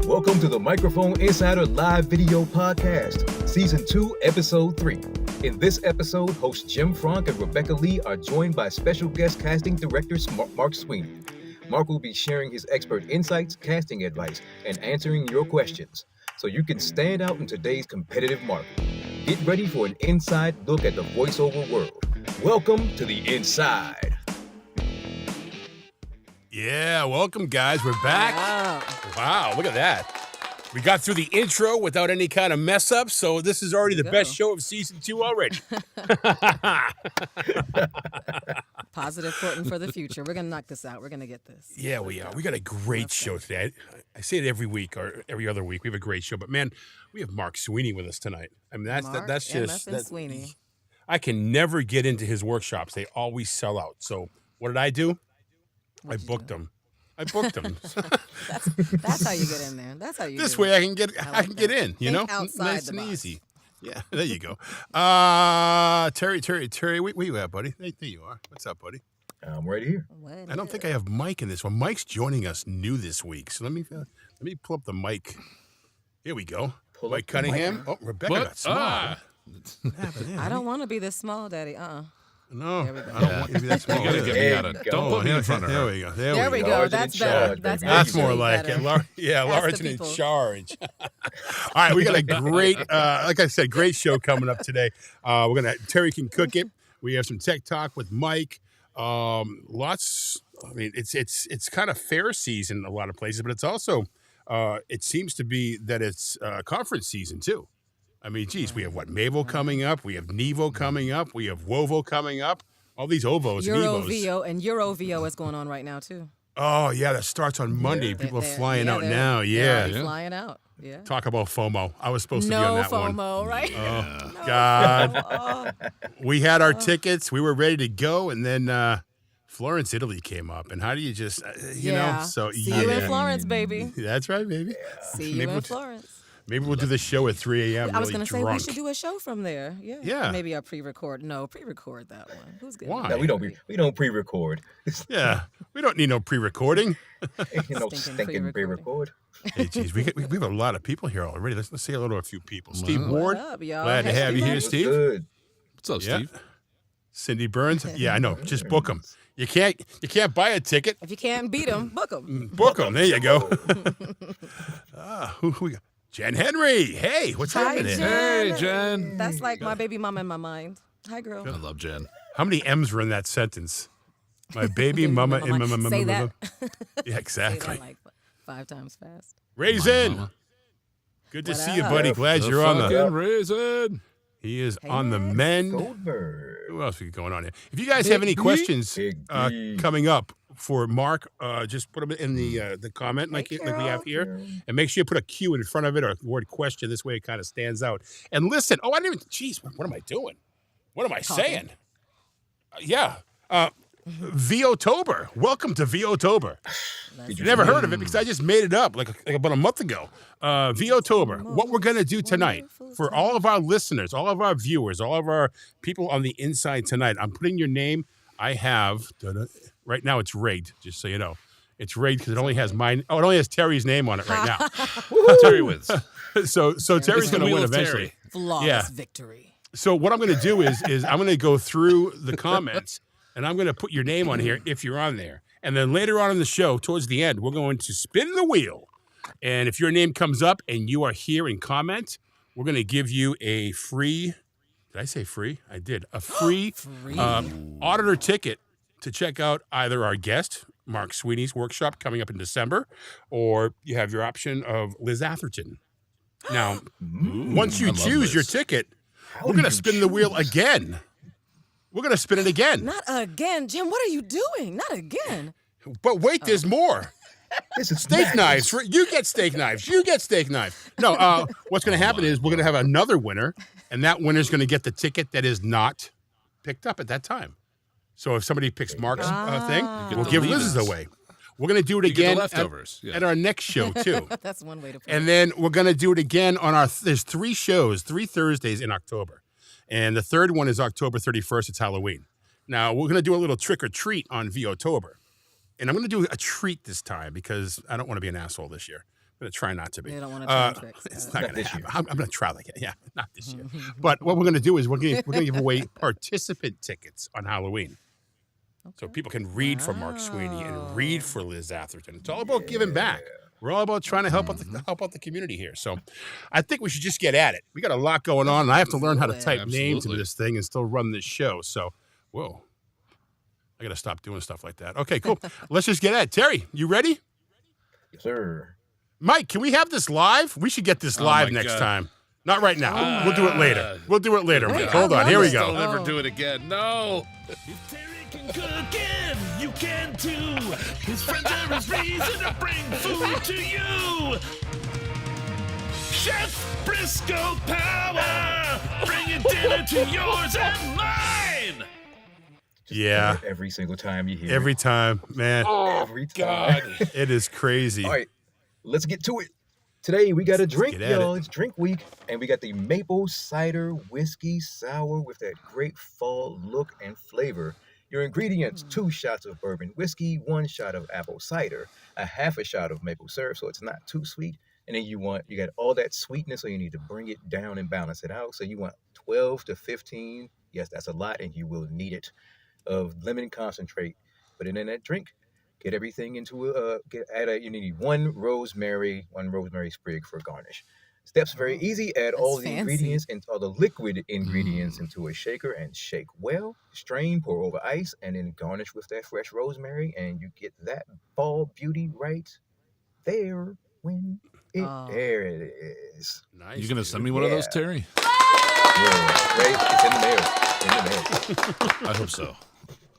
Welcome to the Microphone Insider Live Video Podcast, Season 2, Episode 3. In this episode, hosts Jim Frank and Rebecca Lee are joined by special guest casting director Mark Sweeney. Mark will be sharing his expert insights, casting advice, and answering your questions, so you can stand out in today's competitive market. Get ready for an inside look at the voiceover world. Welcome to the Inside. Yeah, welcome guys. We're back. Wow, look at that. We got through the intro without any kind of mess up, so this is already the best show of season 2 already. Positive footing for the future. We're going to knock this out. We're going to get this. Yeah, we are. We got a great show today. I say it every week or every other week. We have a great show, but man, we have Mark Sweeney with us tonight. I mean, that's just Sweeney. I can never get into his workshops. They always sell out. So what did I do? I booked them. That's how you get in there. That's how you. This do way it. I can get in. You know, outside nice the and box. easy. Yeah, there you go. Terry, where you at, buddy? There you are. What's up, buddy? I'm right here. I don't think I have Mike in this one. Mike's joining us new this week, so let me pull up the mic. Here we go. Mike Cunningham. Oh, Rebecca got small. I don't want to be this small, Daddy. No, There we go. I don't want you to be that small. You gotta get me out of. Don't put me in front of her. There we go. There we go. Large That's in better. charge, That's baby. That's more actually like better. it. Large and in people. charge. All right, we got a great, like I said, great show coming up today. Terry can cook it. We have some tech talk with Mike. Lots. I mean, it's kind of fair season in a lot of places, but it's also, it seems to be that it's conference season too. I mean, geez, we have MAVO coming up. We have NEVO coming up. We have WOVO coming up. All these OVOs and EVOs. VO and Euro VO is going on right now too. Oh, yeah, that starts on Monday. People are flying out now. They're Yeah. flying out. Yeah. Talk about FOMO. I was supposed to be on No that one. FOMO, right? Oh, No God. FOMO. We had our tickets. We were ready to go, and then Florence, Italy came up. And how do you just, you know? So, See you in Florence, baby. That's right, baby. See you in Florence. Maybe we'll do the show at 3 a.m. I was going to say we drunk. should do a show from there. Yeah. Yeah. Maybe a pre-record. No, pre-record that one. Who's good? Why? No, we don't pre-record. Yeah, we don't need no pre-recording. Ain't no Stinking stinking pre-recording. pre-record. Hey, geez, we have a lot of people here already. Let's say hello to a few people. Steve What Ward, up, y'all? glad to Hey, have you here, Steve. Steve. Good. What's up, Yeah. Steve? Cindy Burns. Yeah, I know. Just book them. You can't buy a ticket. If you can't beat them, book them. Book them. There you go. Who we got? Jen Henry. Hey, what's Hi, happening? Jen. Hey, Jen. That's like my baby mama in my mind. Hi, girl. I love Jen. How many M's were in that sentence? My baby mama in my mama. Say that. Yeah, Say exactly. that like 5 times fast. Raisin. mama. Good to What see you, up? buddy. Glad you're on the. fucking raisin. He is Hey, on the Max. mend. Goldberg. Who else we got going on here? If you guys have any questions Big D. coming up for Mark, just put them in the comment like we have here, and make sure you put a Q in front of it or the word question. This way it kind of stands out. And listen, I didn't even. Jeez, what am I doing? What am I saying? Yeah. VO-TOBER. Welcome to VO-TOBER. You never heard of it because I just made it up like about a month ago. VO-TOBER. What we're going to do tonight for all of our listeners, all of our viewers, all of our people on the inside tonight, I'm putting your name. I have, right now it's rigged, just so you know. It's rigged because it only has mine. Oh, it only has Terry's name on it right now. Terry wins. So Terry's going to Wheel win of eventually. Terry. Flawless Yeah. victory. So what I'm going to do is I'm going to go through the comments and I'm going to put your name on here if you're on there. And then later on in the show, towards the end, we're going to spin the wheel. And if your name comes up and you are here and comment, we're going to give you a free, did I say free? I did. A free, auditor ticket to check out either our guest, Mark Sweeney's workshop coming up in December, or you have your option of Liz Atherton. Now, once you I love choose your Liz. ticket, we're going to spin the wheel again. We're going to spin it again. Not again. Jim, what are you doing? Not again. But wait, there's more. This is Steak knives. You get steak knives. You get steak knives. No, what's going to happen is we're going to have another winner, and that winner's going to get the ticket that is not picked up at that time. So if somebody picks Mark's thing, we'll give Liz's away. We're going to do it again leftovers. at our next show, too. That's one way to put it. And then we're going to do it again on there's 3 shows, 3 Thursdays in October. And the third one is October 31st. It's Halloween. Now, we're going to do a little trick or treat on VO-TOBER. And I'm going to do a treat this time because I don't want to be an asshole this year. I'm going to try not to be. You don't want to try tricks. It's not going to happen. I'm going to try like it. Yeah, not this year. But what we're going to do is we're going to give away participant tickets on Halloween. So people can read for Mark Sweeney and read for Liz Atherton. It's all about giving back. We're all about trying to help out the community here. So I think we should just get at it. We got a lot going on, and I have to learn how to type names into this thing and still run this show. So, whoa. I got to stop doing stuff like that. Okay, cool. Let's just get at it. Terry, you ready? Yes, sir. Mike, can we have this live? We should get this live next time. Not right now. We'll do it later. We'll do it later, Mike. Hold on. Here we go. Don't ever do it again. No. If Terry can cook and you can too. His friends are his reason to bring food to you. Chef Briscoe Power, bringing dinner to yours and mine. Yeah. Every single time you hear Every time, man. Every time. God. It is crazy. All right, let's get to it. Today we got a drink, get at y'all. it. It's drink week, and we got the maple cider whiskey sour with that great fall look and flavor. Your ingredients: 2 shots of bourbon whiskey, 1 shot of apple cider, a half a shot of maple syrup, so it's not too sweet. And then you got all that sweetness, so you need to bring it down and balance it out. So you want 12 to 15. Yes, that's a lot, and you will need it. Of lemon concentrate. Put it in that drink. Get everything into you need 1 rosemary sprig for garnish. Steps very easy. Add all the ingredients and all the liquid ingredients into a shaker and shake well. Strain, pour over ice, and then garnish with that fresh rosemary, and you get that fall beauty right there there it is. Nice. You gonna send me one of those, Terry? Yeah, right? It's in the mail. I hope so.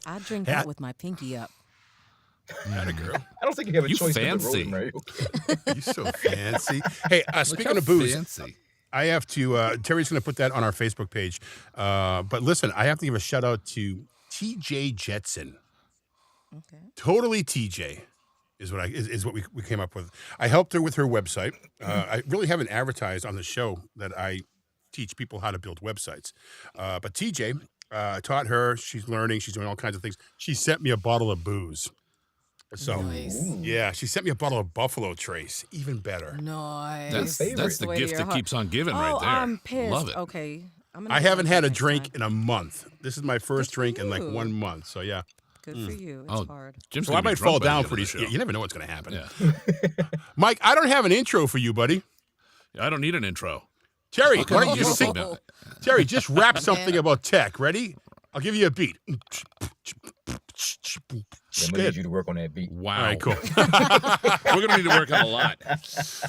I drink that with my pinky up. Atta girl. I don't think you have a You choice fancy. with the rosemary. You're so fancy. Hey, speaking Look of how booze, fancy. I have to, Terry's going to put that on our Facebook page. But listen, I have to give a shout out to TJ Jetson. Okay. Totally TJ is what we came up with. I helped her with her website. I really haven't advertised on the show that I teach people how to build websites. But TJ taught her. She's learning. She's doing all kinds of things. She sent me a bottle of booze. So, yeah, she sent me a bottle of Buffalo Trace. Even better. Nice. That's the gift that keeps on giving right there. I'm pissed. Love it. Okay. I haven't had a drink in a month. This is my first drink in like 1 month. So, yeah. Good for you. It's hard. Jim's So gonna I be might drunk fall by the down end of pretty the soon. show. You never know what's going to happen. Yeah. Mike, I don't have an intro for you, buddy. I don't need an intro. Terry, Okay, why don't I'll you just sing? sing it. Terry, just rap something about tech. Ready? I'll give you a beat. I'm gonna need you to work on that beat. Wow. All right, cool. We're gonna need to work on a lot. All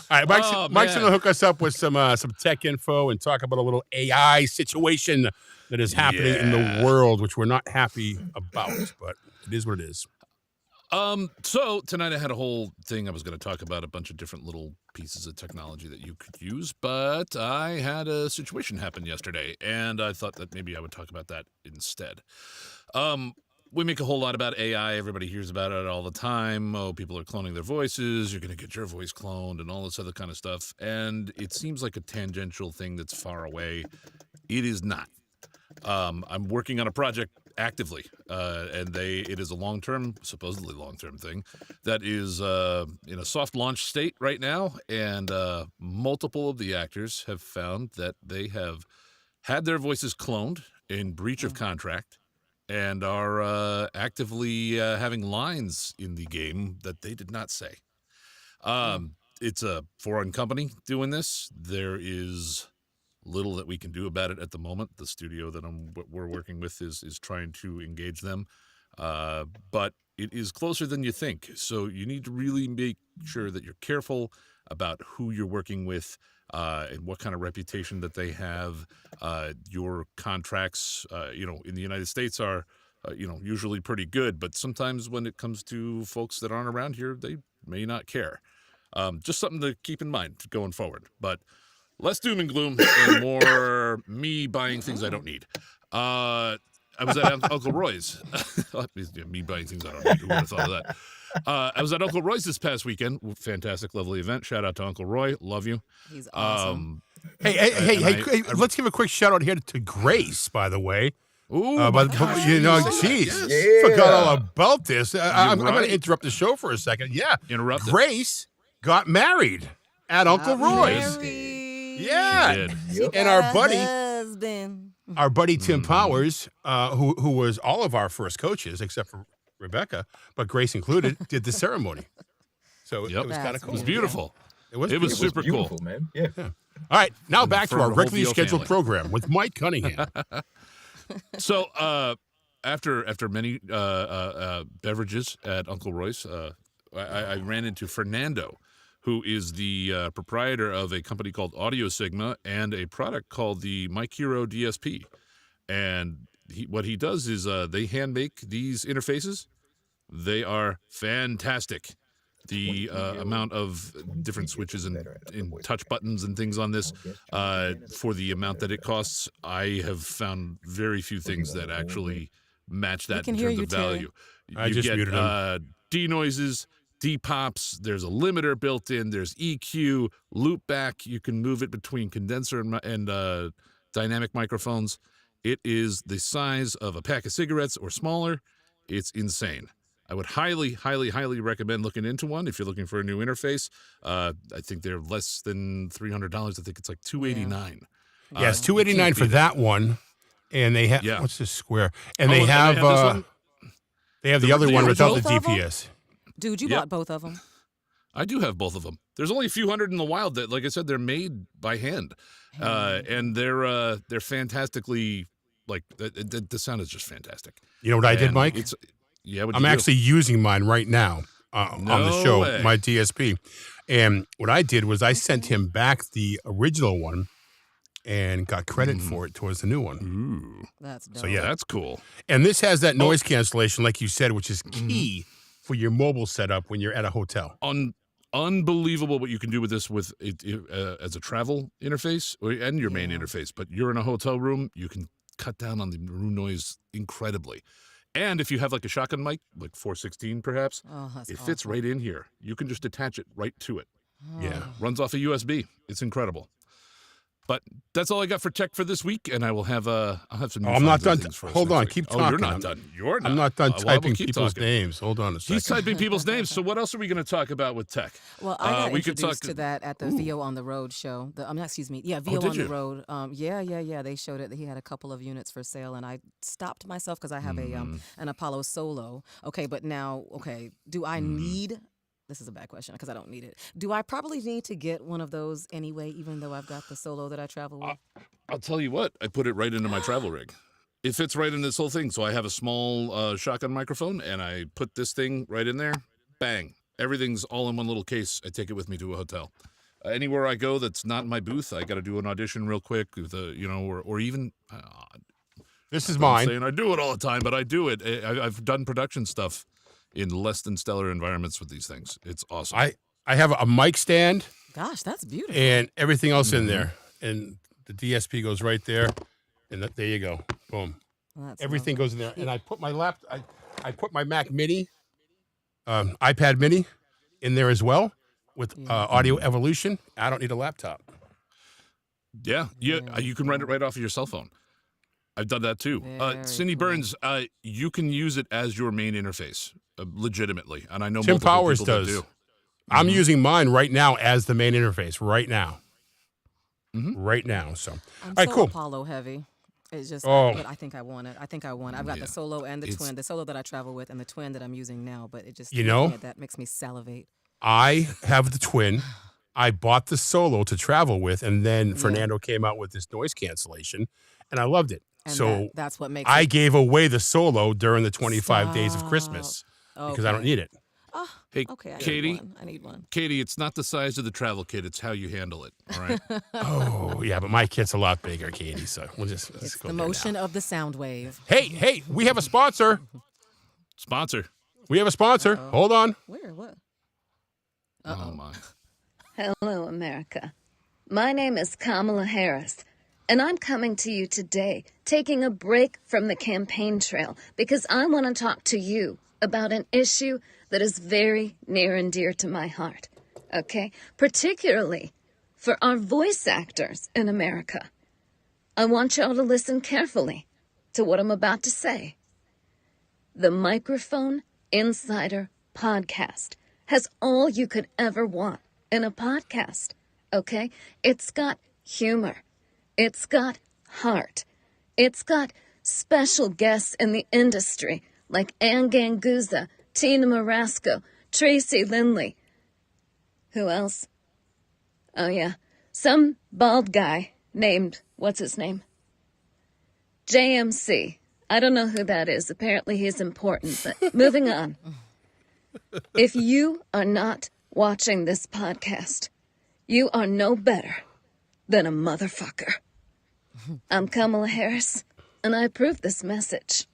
right, Mike's Oh, Mike's man. gonna hook us up with some tech info and talk about a little AI situation that is happening in the world, which we're not happy about, but it is what it is. So tonight I had a whole thing. I was going to talk about a bunch of different little pieces of technology that you could use, but I had a situation happen yesterday, and I thought that maybe I would talk about that instead. We make a whole lot about AI. Everybody hears about it all the time. Oh, people are cloning their voices. You're going to get your voice cloned and all this other kind of stuff. And it seems like a tangential thing that's far away. It is not. I'm working on a project actively, and it is a long-term, supposedly long-term thing that is in a soft launch state right now, and multiple of the actors have found that they have had their voices cloned in breach of contract and are actively having lines in the game that they did not say. It's a foreign company doing this. There is little that we can do about it at the moment. The studio that we're working with is trying to engage them, but it is closer than you think. So you need to really make sure that you're careful about who you're working with and what kind of reputation that they have. Your contracts, in the United States are usually pretty good. But sometimes when it comes to folks that aren't around here, they may not care. Just something to keep in mind going forward. But less doom and gloom and more me buying things I don't need. I was at Uncle Roy's. Me buying things I don't need. Who would have thought of that? I was at Uncle Roy's this past weekend. Fantastic, lovely event. Shout out to Uncle Roy. Love you. He's awesome. Hey, let's give a quick shout out here to Grace, by the way. Ooh, geez. Forgot all about this. I'm going to interrupt the show for a second. Yeah. Interrupt. Grace got married at Uncle Roy's. Yeah. And our buddy Tim Powers, who was all of our first coaches except for Rebecca, but Grace included, did the ceremony. So it was kind of cool. It was beautiful. It was super beautiful, cool, man. Yeah. All right, now back to our regularly scheduled family. program with Mike Cunningham. So after many beverages at Uncle Roy's, I ran into Fernando, who is the proprietor of a company called Audio Sigma and a product called the Mic Hero DSP. And what he does is they hand make these interfaces. They are fantastic. The amount of different switches and touch buttons and things on this, for the amount that it costs, I have found very few things that actually match that in terms of value. I just muted him. D-noises, D-pops, there's a limiter built in, there's EQ, loop back, you can move it between condenser and dynamic microphones. It is the size of a pack of cigarettes or smaller. It's insane. I would highly, highly, highly recommend looking into one if you're looking for a new interface. I think they're less than $300. I think it's like $289. Yeah, it's $289 for that one. And they have what's this square? And they have the other one without the DPS. Dude, you bought both of them. I do have both of them. There's only a few hundred in the wild that, like I said, they're made by hand, and they're fantastically the sound is just fantastic. You know what I did, Mike? I'm actually using mine right now on the show, my DSP. And what I did was I sent him back the original one and got credit for it towards the new one. Ooh. That's dope. So yeah, that's cool. And this has that noise cancellation, like you said, which is key for your mobile setup when you're at a hotel. Unbelievable what you can do with this with it as a travel interface and your main interface. But you're in a hotel room, you can cut down on the room noise incredibly. And if you have like a shotgun mic, like 416 perhaps, it fits right in here. You can just attach it right to it. Yeah. Runs off a USB. It's incredible. But that's all I got for tech for this week, and I'll have some. I'm not done. Hold on, keep talking. Oh, you're not done. You're not. I'm not done typing people's names. Hold on a second. He's typing people's names. So what else are we going to talk about with tech? Well, I got introduced to that at the VO on the Road show. VO on the Road. They showed it. He had a couple of units for sale, and I stopped myself because I have an Apollo Solo. But now, do I need? This is a bad question because I don't need it. Do I probably need to get one of those anyway, even though I've got the Solo that I travel with? I'll tell you what. I put it right into my travel rig. It fits right in this whole thing. So I have a small shotgun microphone, and I put this thing right in there. Bang. Everything's all in one little case. I take it with me to a hotel. Anywhere I go that's not in my booth, I got to do an audition real quick, with or even. This is mine. I'm saying I do it all the time, but I do it. I've done production stuff in less than stellar environments with these things. It's awesome. I have a mic stand. Gosh, that's beautiful. And everything else in there. And the DSP goes right there. And there you go. Boom. Well, everything goes in there. And I put my I put my Mac Mini, iPad Mini in there as well with Audio Evolution. I don't need a laptop. Yeah. You can run it right off of your cell phone. I've done that too. Cindy Burns, you can use it as your main interface, legitimately. And I know Tim Powers people does. That do. I'm using mine right now as the main interface, right now. Right now. So, I'm all right, cool. Apollo heavy. It's just, but I think I want it. I've got the Solo and the Twin, the Solo that I travel with and the Twin that I'm using now, but it just, that makes me salivate. I have the Twin. I bought the Solo to travel with, and then Fernando came out with this noise cancellation, and I loved it. And so that's what makes I gave away the Solo during the 25 days of Christmas because I don't need it. Hey, Okay, Katie. I need one. Katie, it's not the size of the travel kit; it's how you handle it. All right. Oh, yeah, but my kit's a lot bigger, Katie, so let's It's go the there motion now. of the sound wave. Hey, we have a sponsor. Sponsor. We have a sponsor. Uh-oh. Hold on. Where? What? Oh my. Hello, America. My name is Kamala Harris, and I'm coming to you today, taking a break from the campaign trail, because I want to talk to you about an issue that is very near and dear to my heart, okay? Particularly for our voice actors in America. I want y'all to listen carefully to what I'm about to say. The Microphone Insider Podcast has all you could ever want in a podcast, okay? It's got humor. It's got heart. It's got special guests in the industry like Ann Ganguza, Tina Marasco, Tracy Lindley. Who else? Oh, yeah. Some bald guy named, what's his name? JMC. I don't know who that is. Apparently he's important, but moving on. If you are not watching this podcast, you are no better than a motherfucker. I'm Kamala Harris, and I approve this message.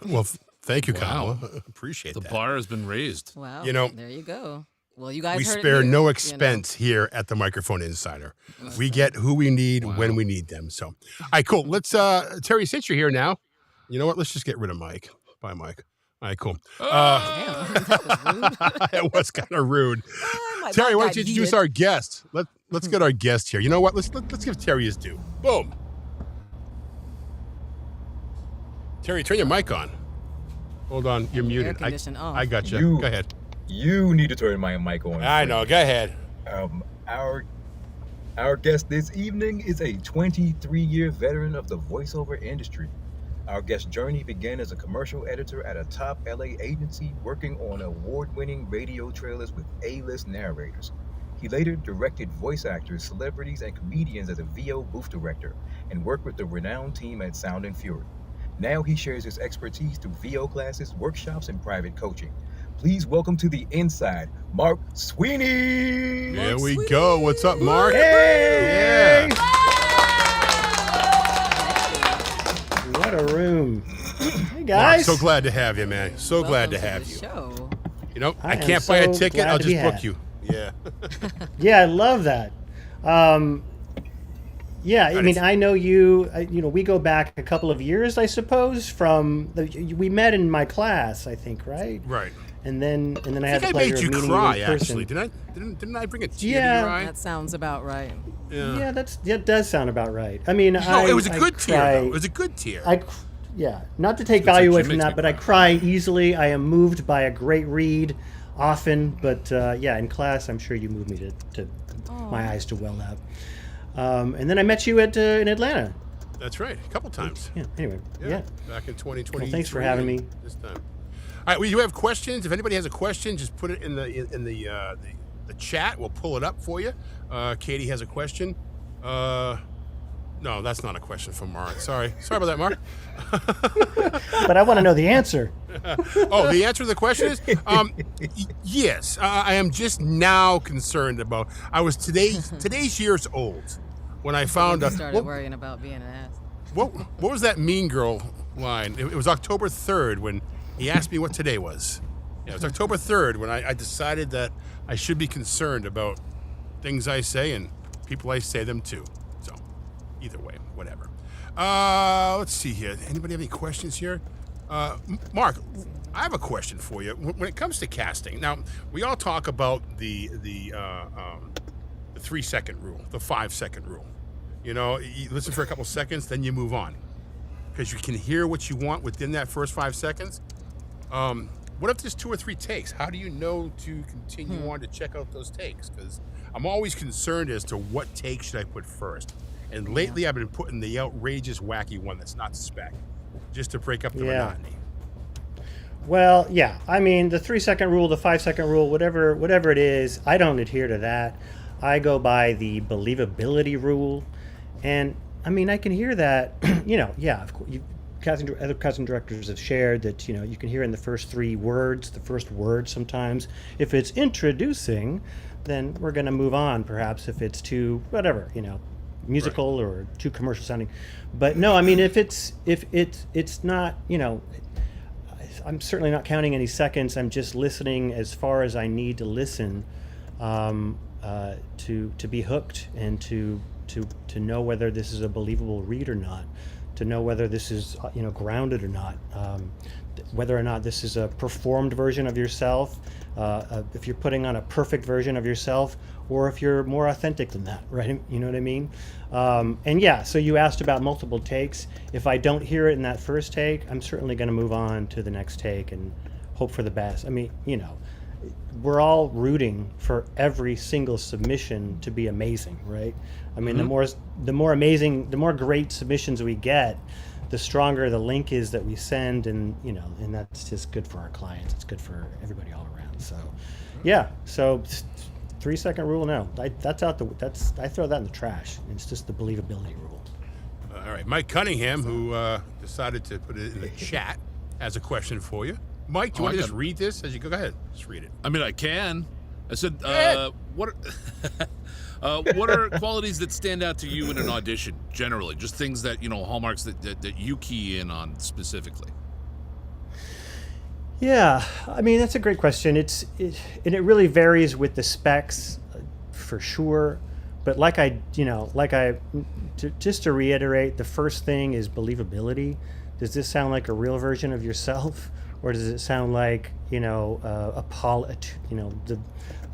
Well, thank you, Wow. Kamala. Appreciate The that. bar has been raised. Wow. You know, there you go. Well, you guys We heard it spare here, no you expense here at the Microphone Insider. We get who we need when we need them. So, all right, cool. Let's, Terry, since you're here now, you know what? Let's just get rid of Mike. Bye, Mike. All right, cool. Damn, that was rude. It was kind of rude. My Terry, mic why got don't you introduce heated. our guest? Let's get our guest here. You know what? Let's give Terry his due. Boom. Terry, turn your mic on. Hold on, you're muted. condition off. I got you. Go ahead. You need to turn my mic on. I know. Go ahead. Our guest this evening is a 23-year veteran of the voiceover industry. Our guest's journey began as a commercial editor at a top LA agency, working on award-winning radio trailers with A-list narrators. He later directed voice actors, celebrities, and comedians as a VO booth director, and worked with the renowned team at Sound and Fury. Now he shares his expertise through VO classes, workshops, and private coaching. Please welcome to the Inside, Mark Sweeney. There we go. What's up, Mark? Hey! Yeah. What a room. Hey, Mark, guys. so glad to have you, man. So glad to Welcome have the you. Show. You know, I I am can't buy a so ticket. glad I'll to just be book had. you. Yeah. Yeah, I love that. Yeah, I mean, I know you. We go back a couple of years, I suppose. We met in my class, I think, right? Right. And then I I had the think I pleasure made you of meeting cry, you in person. actually. Didn't I bring a tear Yeah. to your eye? That sounds about right. Yeah, that does sound about right. I mean, No, it was a good tear, cry, though. It was a good tear. Yeah, not to take It's like value away Jim from makes that, me but I cry. cry easily. I am moved by a great read often, but yeah, in class, I'm sure you moved me to my eyes to well up. And then I met you in Atlanta. That's right. A couple times. Yeah. Anyway, yeah. Back in 2020. Well, thanks for having me. This time. All right, we do have questions. If anybody has a question, just put it in the chat. We'll pull it up for you. Katie has a question. No, that's not a question from Mark. Sorry about that, Mark. But I want to know the answer. Oh, the answer to the question is yes. I am just now concerned about. I was today's years old when I found I out. started worrying about being an ass. What was that Mean Girl line? It was October 3rd when he asked me what today was. Yeah, it was October 3rd when I decided that I should be concerned about things I say and people I say them to. So, either way, whatever. Let's see here. Anybody have any questions here? Mark, I have a question for you. When it comes to casting, now we all talk about the 3-second rule, the 5-second rule. You know, you listen for a couple seconds, then you move on, because you can hear what you want within that first 5 seconds. What if there's 2 or 3 takes? How do you know to continue on to check out those takes? Because I'm always concerned as to what take should I put first. And lately I've been putting the outrageous, wacky one that's not spec, just to break up the monotony. Well, yeah. I mean, the 3-second rule, the 5-second rule, whatever it is, I don't adhere to that. I go by the believability rule. And I mean, I can hear that, yeah, of course, other casting directors have shared that, you know, you can hear in the first word sometimes. If it's introducing, then we're going to move on, perhaps, if it's too, whatever, you know, musical or too commercial sounding. But no, I mean, if it's not, you know, I'm certainly not counting any seconds. I'm just listening as far as I need to listen, to be hooked and to know whether this is a believable read or not, to know whether this is, you know, grounded or not, whether or not this is a performed version of yourself, if you're putting on a perfect version of yourself, or if you're more authentic than that, right? You know what I mean? And yeah, so you asked about multiple takes. If I don't hear it in that first take, I'm certainly going to move on to the next take and hope for the best. I mean, you know, we're all rooting for every single submission to be amazing, right? I mean, the more amazing, the more great submissions we get, the stronger the link is that we send, and you know, and that's just good for our clients. It's good for everybody all around. So, yeah. So, 3-second rule. No, I throw that in the trash. It's just the believability rule. All right, Mike Cunningham, who decided to put it in the chat, has a question for you. Mike, do you want to just read this as you go? Go ahead, just read it. I mean, I can. I said, what are qualities that stand out to you in an audition, generally? Just things that, you know, hallmarks that you key in on specifically. Yeah, I mean, that's a great question. And it really varies with the specs, for sure. But just to reiterate, the first thing is believability. Does this sound like a real version of yourself? Or does it sound like, you know,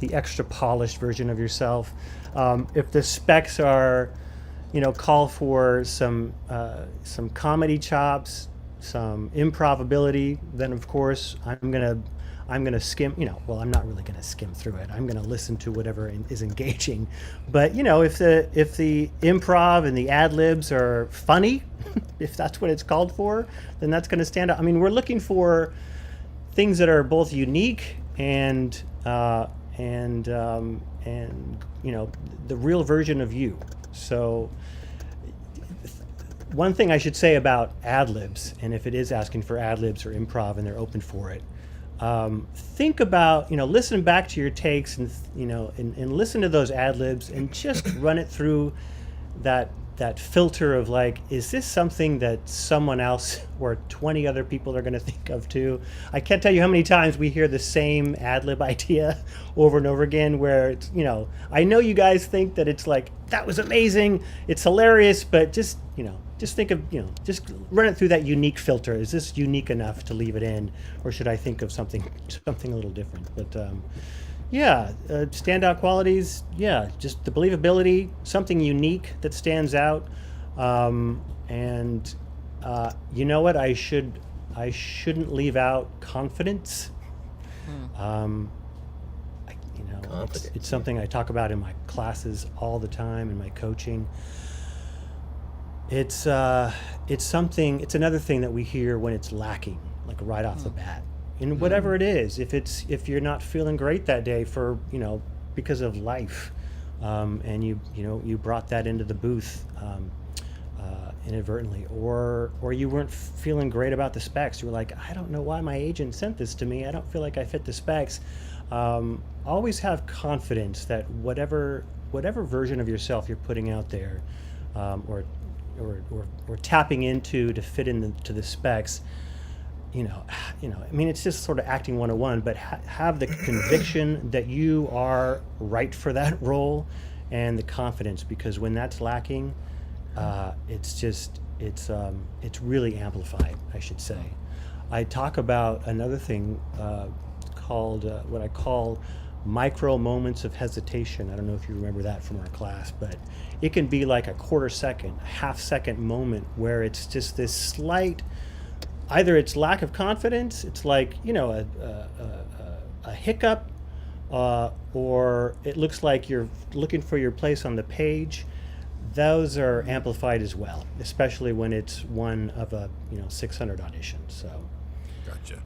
the extra polished version of yourself? If the specs are, you know, call for some comedy chops, some improv ability, then of course I'm gonna skim. You know, well, I'm not really gonna skim through it. I'm gonna listen to whatever is engaging. But you know, if the improv and the ad libs are funny, if that's what it's called for, then that's going to stand out. I mean, we're looking for things that are both unique and you know, the real version of you. So one thing I should say about ad libs, and if it is asking for ad libs or improv and they're open for it, think about, you know, listen back to your takes and, you know, and listen to those ad libs and just run it through that filter of like, is this something that someone else or 20 other people are going to think of too? I can't tell you how many times we hear the same ad lib idea over and over again, where it's, you know, I know you guys think that it's like, that was amazing, it's hilarious, but just, you know, just think of, you know, just run it through that unique filter. Is this unique enough to leave it in, or should I think of something a little different? But yeah, standout qualities. Yeah, just the believability, something unique that stands out, and you know what? I shouldn't leave out confidence. It's something I talk about in my classes all the time in my coaching. It's something. It's another thing that we hear when it's lacking, like right off the bat. And whatever it is, if you're not feeling great that day for, you know, because of life, and you brought that into the booth inadvertently, or you weren't feeling great about the specs, you were like, I don't know why my agent sent this to me, I don't feel like I fit the specs. Always have confidence that whatever version of yourself you're putting out there, or tapping into to fit into the specs. You know, I mean, it's just sort of acting 101, but have the conviction that you are right for that role, and the confidence, because when that's lacking, it's really amplified, I should say. I talk about another thing called what I call micro moments of hesitation. I don't know if you remember that from our class, but it can be like a quarter second, half second moment where it's just this slight, either it's lack of confidence, it's like, you know, a hiccup, or it looks like you're looking for your place on the page. Those are amplified as well, especially when it's one of a 600 auditions. So, gotcha.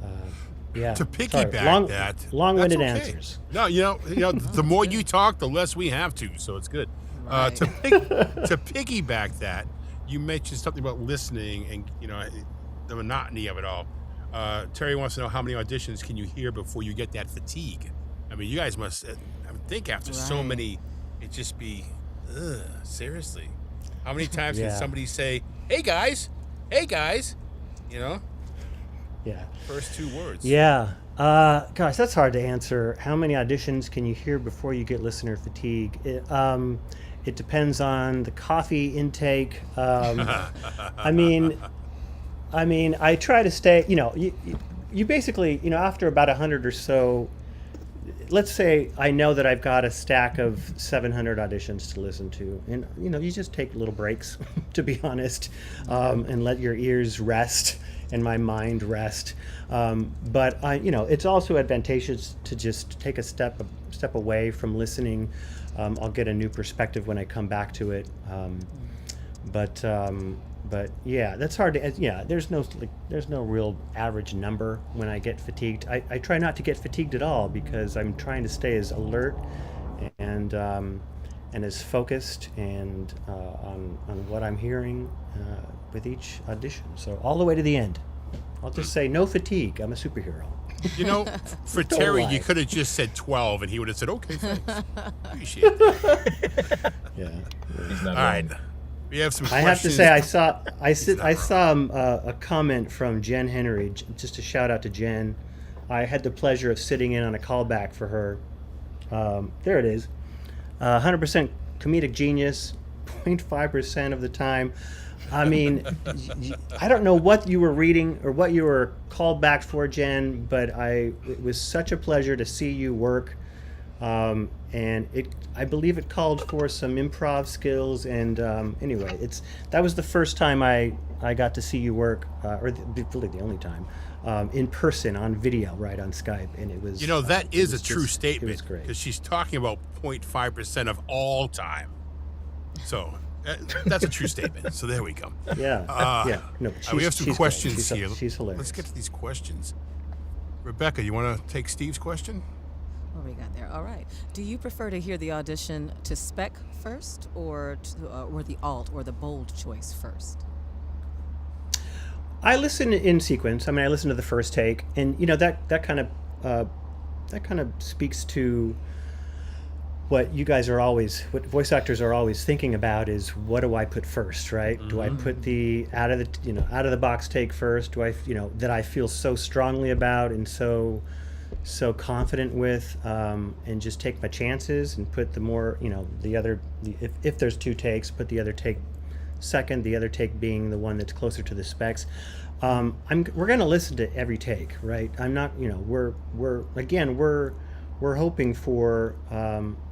Yeah. To piggyback long-winded okay. answers. No, you know, the more you talk, the less we have to, so it's good. Right. To piggyback that, you mentioned something about listening, and you know, the monotony of it all. Terry wants to know how many auditions can you hear before you get that fatigue? I mean, you guys must, I would think after so many, it just be, seriously. How many times can somebody say, hey guys, you know? Yeah. First 2 words. Yeah. Gosh, that's hard to answer. How many auditions can you hear before you get listener fatigue? It depends on the coffee intake. I mean, I try to stay, you basically, after about 100 or so, let's say I know that I've got a stack of 700 auditions to listen to, and you just take little breaks, to be honest, and let your ears rest and my mind rest. But it's also advantageous to just take a step away from listening. I'll get a new perspective when I come back to it. But yeah, that's hard to. Yeah, there's no real average number when I get fatigued. I try not to get fatigued at all because I'm trying to stay as alert and as focused and on what I'm hearing with each audition. So all the way to the end. I'll just say no fatigue. I'm a superhero. For Terry, you could have just said 12, and he would have said, "Okay, thanks, appreciate that." Yeah. He's not All wrong. right. We have some I questions. have to say, I saw a comment from Jen Henry. Just a shout out to Jen. I had the pleasure of sitting in on a callback for her. There it is. 100% comedic genius, 0.5% of the time. I mean, I don't know what you were reading or what you were called back for, Jen, but it was such a pleasure to see you work. And I believe it called for some improv skills. And anyway, that was the first time I got to see you work, really the only time, in person on video, right, on Skype. And it was, that is a true it statement was great. because she's talking about 0.5% of all time. So that's a true statement. So there we go. Yeah. Yeah. No, we have some she's questions great. here. She's hilarious. Let's get to these questions. Rebecca, you want to take Steve's question? What we got there? All right. Do you prefer to hear the audition to spec first, or the alt or the bold choice first? I listen in sequence. I mean, I listen to the first take, and that kind of speaks to what voice actors are always thinking about is, what do I put first, right? Mm-hmm. Do I put the out of the box take first? Do I that I feel so strongly about and so confident with, and just take my chances and put the more, if there's 2 takes, put the other take second, the other take being the one that's closer to the specs. We're going to listen to every take, right? I'm not, we're hoping for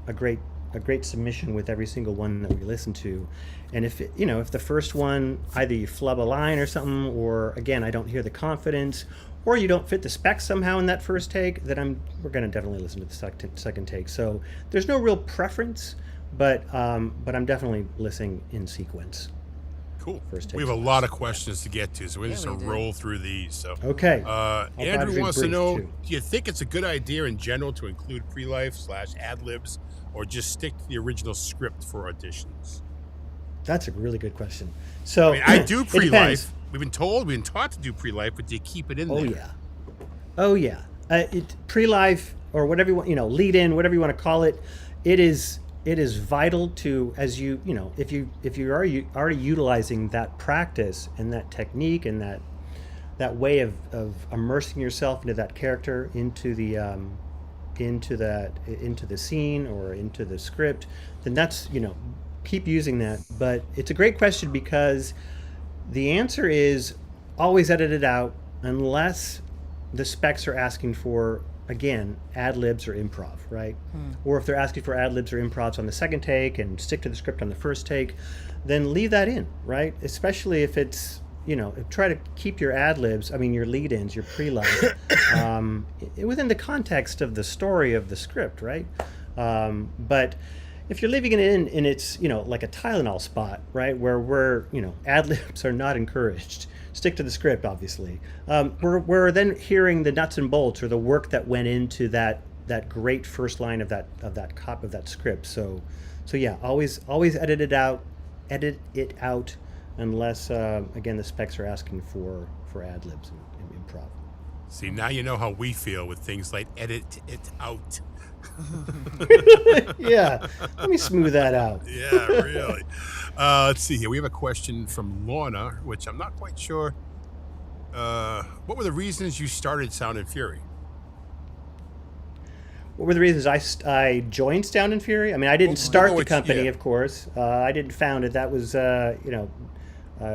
a great submission with every single one that we listen to. And if the first one, either you flub a line or something, or again, I don't hear the confidence, or you don't fit the specs somehow in that first take, then we're going to definitely listen to the second take. So there's no real preference, but I'm definitely listening in sequence. Cool. First take. We have a lot of questions to get to, so we're just going to roll through these. So okay. Andrew wants to know, do you think it's a good idea in general to include pre-life / ad-libs, or just stick to the original script for auditions? That's a really good question. So I do pre-life. We've been taught to do pre-life, but do you keep it in there? Oh yeah. Pre-life, or whatever you want, lead in, whatever you want to call it. It is vital to, as if you're already utilizing that practice and that technique and that way of immersing yourself into that character, into the scene or into the script, then that's keep using that. But it's a great question because the answer is always edit it out unless the specs are asking for, again, ad-libs or improv, right? Or if they're asking for ad-libs or improvs on the second take and stick to the script on the first take, then leave that in, right? Especially if it's, try to keep your ad-libs, your lead-ins, your pre-life, within the context of the story of the script, right? But if you're leaving it in and it's, like a Tylenol spot, right, where ad-libs are not encouraged, stick to the script, obviously. We're then hearing the nuts and bolts, or the work that went into that great first line of that script. So yeah, always edit it out. unless again the specs are asking for ad libs and improv. See, now you know how we feel with things like edit it out. Yeah, let me smooth that out. Yeah, really. Let's see here. We have a question from Lorna, which I'm not quite sure. What were the reasons you started Sound and Fury? What were the reasons I joined Sound and Fury? I mean, I didn't start the company, yeah. of course. I didn't found it. That was,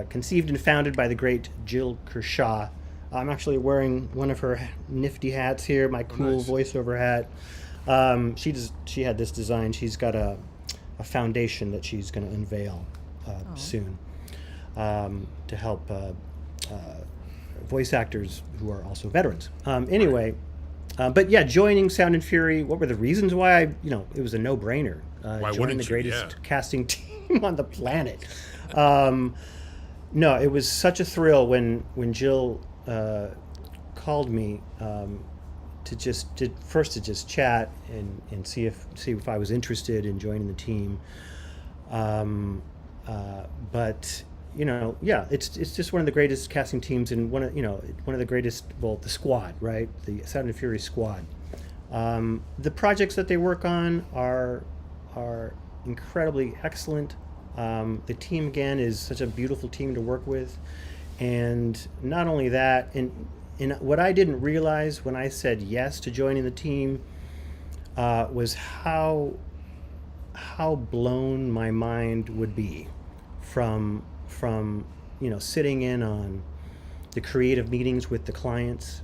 conceived and founded by the great Jill Kershaw. I'm actually wearing one of her nifty hats here, my cool voiceover hat. She had this design. She's got a foundation that she's going to unveil soon to help voice actors who are also veterans. Anyway, but yeah, joining Sound and Fury. What were the reasons why it was a no-brainer. Why joining wouldn't the you? greatest Yeah. casting team on the planet. No, it was such a thrill when Jill called me to just chat and see if I was interested in joining the team. But it's just one of the greatest casting teams and one of the greatest, the squad, right? The Sound and Fury squad. The projects that they work on are incredibly excellent. The team again is such a beautiful team to work with, and not only that, and what I didn't realize when I said yes to joining the team was how blown my mind would be from sitting in on the creative meetings with the clients,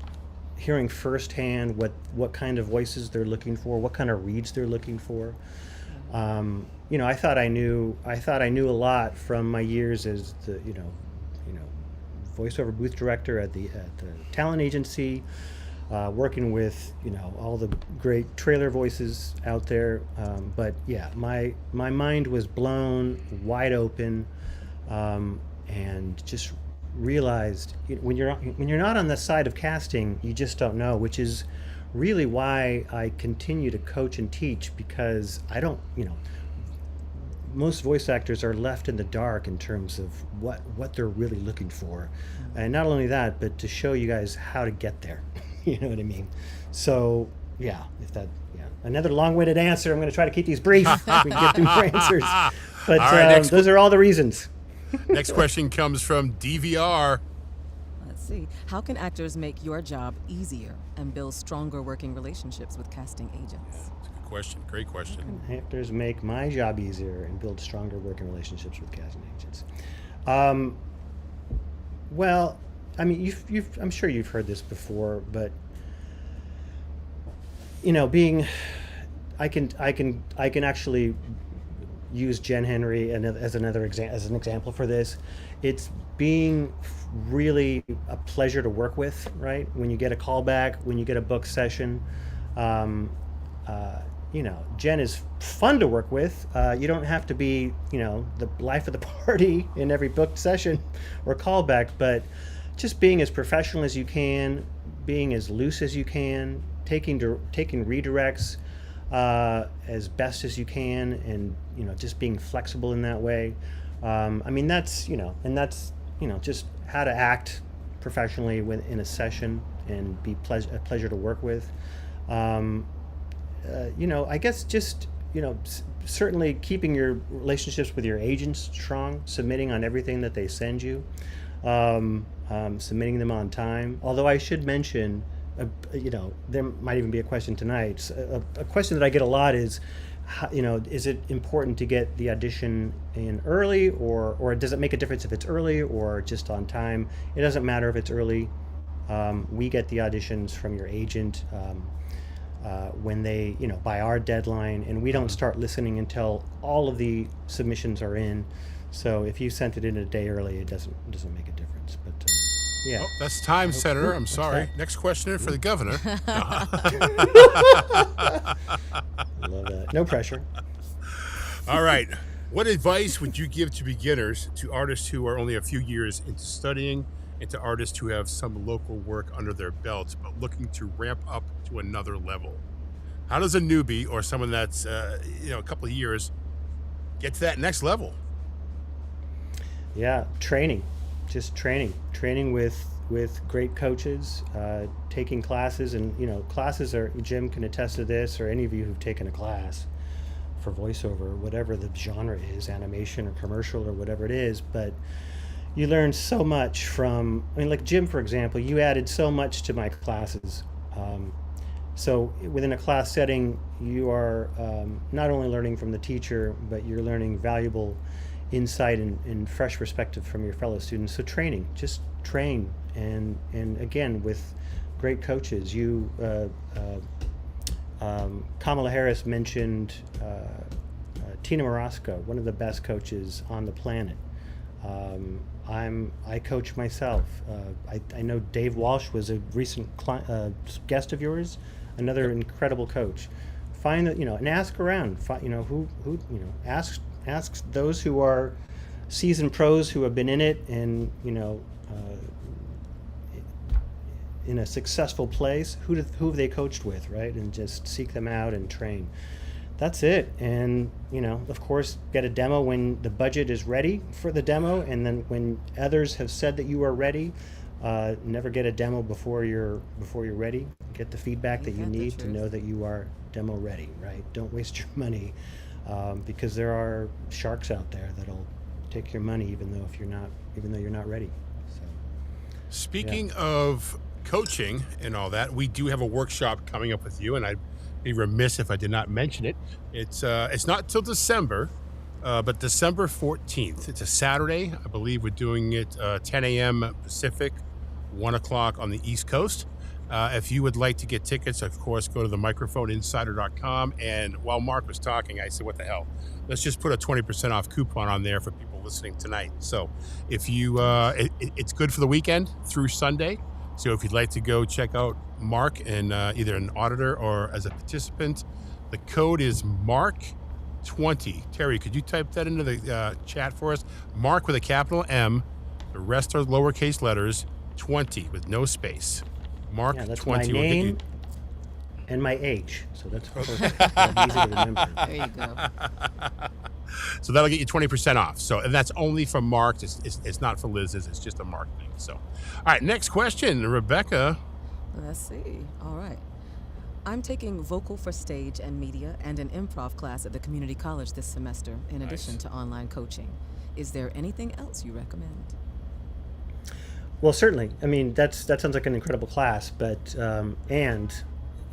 hearing firsthand what kind of voices they're looking for, what kind of reads they're looking for. I thought I knew a lot from my years as the voiceover booth director at the talent agency, working with all the great trailer voices out there. But yeah, my mind was blown wide open, and just realized when you're not on the side of casting, you just don't know, which is really why I continue to coach and teach, because I don't, most voice actors are left in the dark in terms of what they're really looking for. And not only that, but to show you guys how to get there. You know what I mean? So yeah, another long-winded answer. I'm going to try to keep these brief so we can get through more answers. But all right, those are all the reasons. Next question comes from DVR. Let's see. How can actors make your job easier and build stronger working relationships with casting agents? That's a good question. Great question. Actors make my job easier and build stronger working relationships with casting agents. Well, I mean, I'm sure you've heard this before, but I can actually use Jen Henry as an example for this. It's being really a pleasure to work with, right? When you get a callback, when you get a book session, Jen is fun to work with. You don't have to be, the life of the party in every booked session or callback, but just being as professional as you can, being as loose as you can, taking redirects as best as you can, and just being flexible in that way. That's just how to act professionally in a session and be a pleasure to work with. I guess just certainly keeping your relationships with your agents strong, submitting on everything that they send you, submitting them on time. Although I should mention, there might even be a question tonight. A question that I get a lot is, is it important to get the audition in early, or does it make a difference if it's early or just on time? It doesn't matter if it's early. We get the auditions from your agent when they, by our deadline, and we don't start listening until all of the submissions are in. So if you sent it in a day early, it doesn't make a difference. But yeah. Oh, that's time, Senator. I'm sorry. Next question for the governor. I love that. No pressure. All right. What advice would you give to beginners, to artists who are only a few years into studying, and to artists who have some local work under their belts but looking to ramp up to another level? How does a newbie or someone that's a couple of years get to that next level? Yeah, training, just training with great coaches, taking classes, and classes are, Jim can attest to this, or any of you who've taken a class for voiceover, whatever the genre is, animation or commercial or whatever it is, but you learn so much from, like Jim, for example, you added so much to my classes. So within a class setting, you are not only learning from the teacher, but you're learning valuable insight and fresh perspective from your fellow students. So training, just train, and again with great coaches. Kamala Harris mentioned Tina Marasco, one of the best coaches on the planet. I coach myself. I know Dave Walsh was a recent guest of yours, another incredible coach. Find that, and ask around. Ask those who are seasoned pros who have been in it and in a successful place. Who have they coached with, right? And just seek them out and train. That's it. And of course, get a demo when the budget is ready for the demo, and then when others have said that you are ready. Never get a demo before you're ready. Get the feedback that you need to know that you are demo ready, right? Don't waste your money, because there are sharks out there that'll take your money even though you're not ready. So, speaking of coaching and all that, we do have a workshop coming up with you, and I'd be remiss if I did not mention it. It's not till December, but December 14th. It's a Saturday. I believe we're doing it 10 a.m. Pacific, 1 o'clock on the East Coast. If you would like to get tickets, of course, go to themicrophoneinsider.com. And while Mark was talking, I said, what the hell? Let's just put a 20% off coupon on there for people listening tonight. So if you, it's good for the weekend through Sunday. So if you'd like to go check out Mark and either an auditor or as a participant, the code is MARK20. Terry, could you type that into the chat for us? Mark with a capital M. The rest are lowercase letters. 20 with no space. Mark, yeah, that's 20 my will name get you. And my age. So that's perfect. That's easy to remember. There you go. So that'll get you 20% off. So, and that's only for Mark. It's not for Liz's. It's just a Mark thing. So, all right, next question, Rebecca. Let's see. All right. I'm taking vocal for stage and media and an improv class at the community college this semester, in addition to online coaching. Is there anything else you recommend? Well, certainly. I mean, that sounds like an incredible class, but and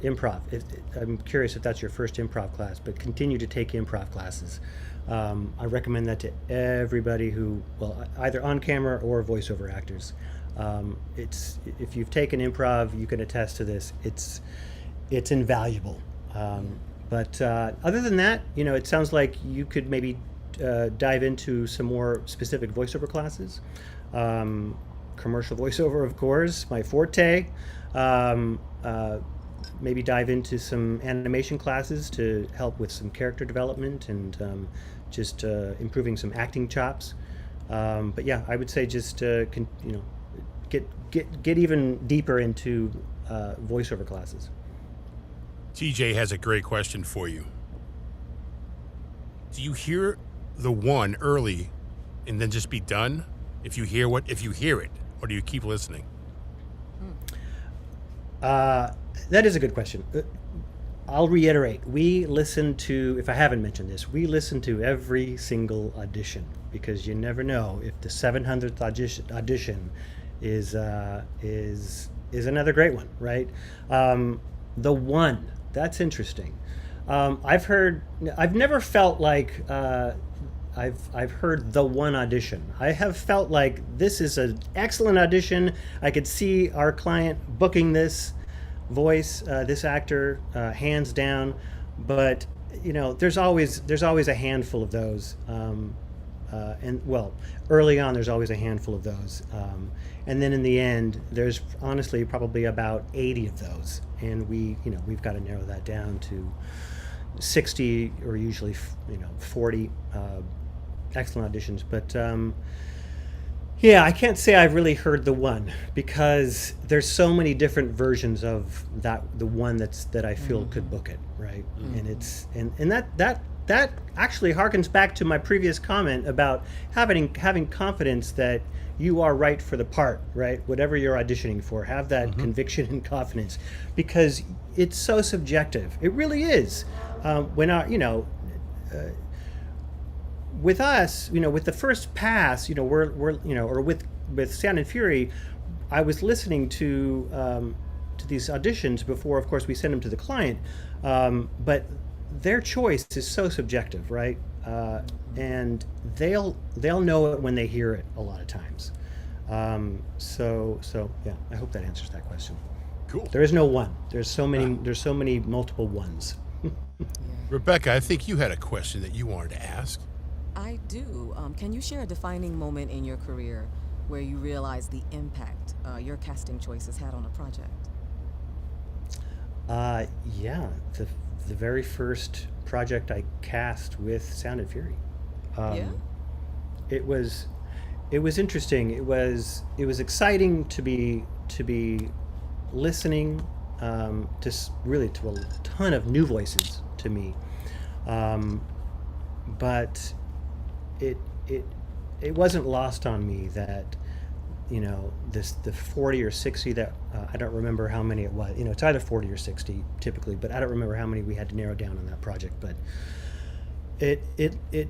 improv. I'm curious if that's your first improv class, but continue to take improv classes. I recommend that to everybody who, either on camera or voiceover actors. If you've taken improv, you can attest to this. It's invaluable. But other than that, it sounds like you could maybe dive into some more specific voiceover classes. Commercial voiceover, of course, my forte. Maybe dive into some animation classes to help with some character development and just improving some acting chops. But yeah, I would say just get even deeper into voiceover classes. TJ has a great question for you. Do you hear the one early and then just be done? If you hear it, or do you keep listening? That is a good question. I'll reiterate. If I haven't mentioned this, we listen to every single audition, because you never know if the 700th audition is another great one, right? The one, that's interesting. I've never felt like I've heard the one audition. I have felt like this is an excellent audition. I could see our client booking this voice, this actor, hands down. But there's always a handful of those. Early on, there's always a handful of those, and then in the end, there's honestly probably about 80 of those, and we've got to narrow that down to 60 or usually 40 excellent auditions. But I can't say I've really heard the one, because there's so many different versions of the one that I feel could book it, right? And it's and that actually harkens back to my previous comment about having confidence that you are right for the part, right? Whatever you're auditioning for, have that conviction and confidence, because it's so subjective. It really is. When our, with us, with the first pass, we're or with Sound and Fury, I was listening to these auditions before, of course, we send them to the client, but their choice is so subjective, right? And they'll know it when they hear it a lot of times. So yeah, I hope that answers that question. Cool. There is no one. There's so many multiple ones. Rebecca, I think you had a question that you wanted to ask. I do. Can you share a defining moment in your career where you realized the impact your casting choices had on a project? Yeah, the very first project I cast with Sound and Fury. Yeah. It was interesting. It was exciting to be listening to a ton of new voices to me, but it wasn't lost on me that the 40 or 60 that I don't remember how many it was. It's either 40 or 60 typically, but I don't remember how many we had to narrow down on that project. But it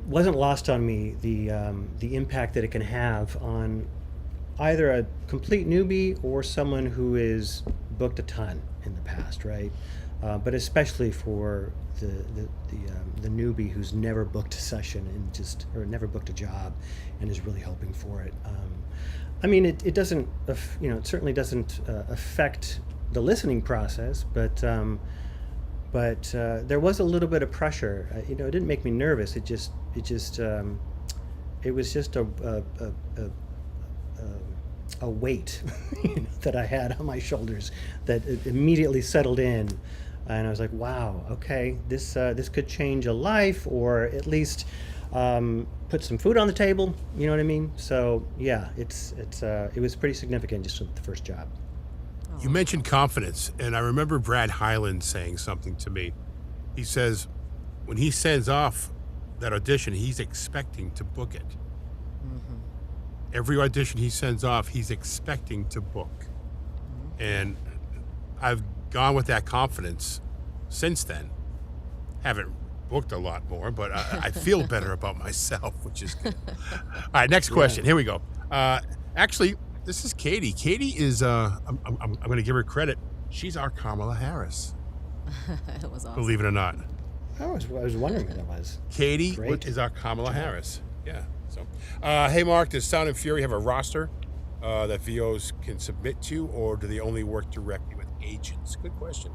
wasn't lost on me the impact that it can have on either a complete newbie or someone who is booked a ton in the past, right? But especially for the newbie who's never booked a session or never booked a job and is really hoping for it. It doesn't, it certainly doesn't affect the listening process, but there was a little bit of pressure. It didn't make me nervous. It was just a weight that I had on my shoulders that immediately settled in, and I was like, wow, okay, this could change a life, or at least put some food on the table. You know what I mean? So yeah, it was pretty significant just with the first job. You mentioned confidence, and I remember Brad Hyland saying something to me. He says when he sends off that audition, he's expecting to book it. Every audition he sends off, he's expecting to book. And I've gone with that confidence since then. Haven't booked a lot more, but I feel better about myself, which is good. All right, next question. Here we go. Actually, this is Katie. Katie is, I'm going to give her credit. She's our Kamala Harris. It was awesome. Believe it or not. I was wondering who that was. Katie Great. is our Kamala Harris. Yeah. So, hey, Mark, does Sound and Fury have a roster that VOs can submit to, or do they only work directly with agents? Good question.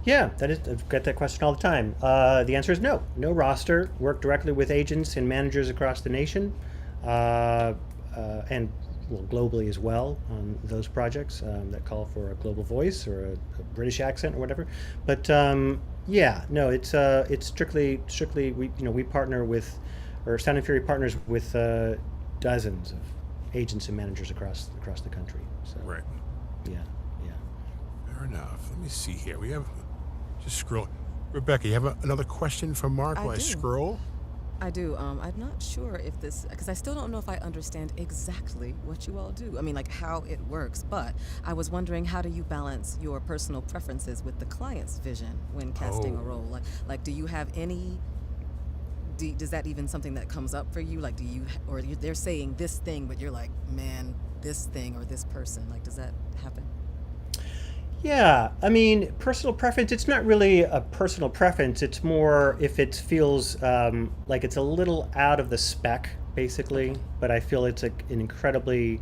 Yeah, I've got that question all the time. The answer is no. No roster. Work directly with agents and managers across the nation, and globally as well on those projects that call for a global voice or a British accent or whatever. But yeah, no, it's strictly we partner with, or Sound and Fury partners with dozens of agents and managers across the country. So, Right. Yeah. Fair enough. Let me see here. We have just scroll. Rebecca, you have another question from Mark while I scroll? I do. I'm not sure if this, because I still don't know if I understand exactly what you all do. I mean, like how it works, but I was wondering, how do you balance your personal preferences with the client's vision when casting a role? Like, do you have any, does that even something that comes up for you? Like, they're saying this thing, but you're like, man, this thing or this person, like, does that happen? Yeah, I mean, personal preference, it's not really a personal preference. It's more if it feels like it's a little out of the spec, basically. But I feel it's an incredibly,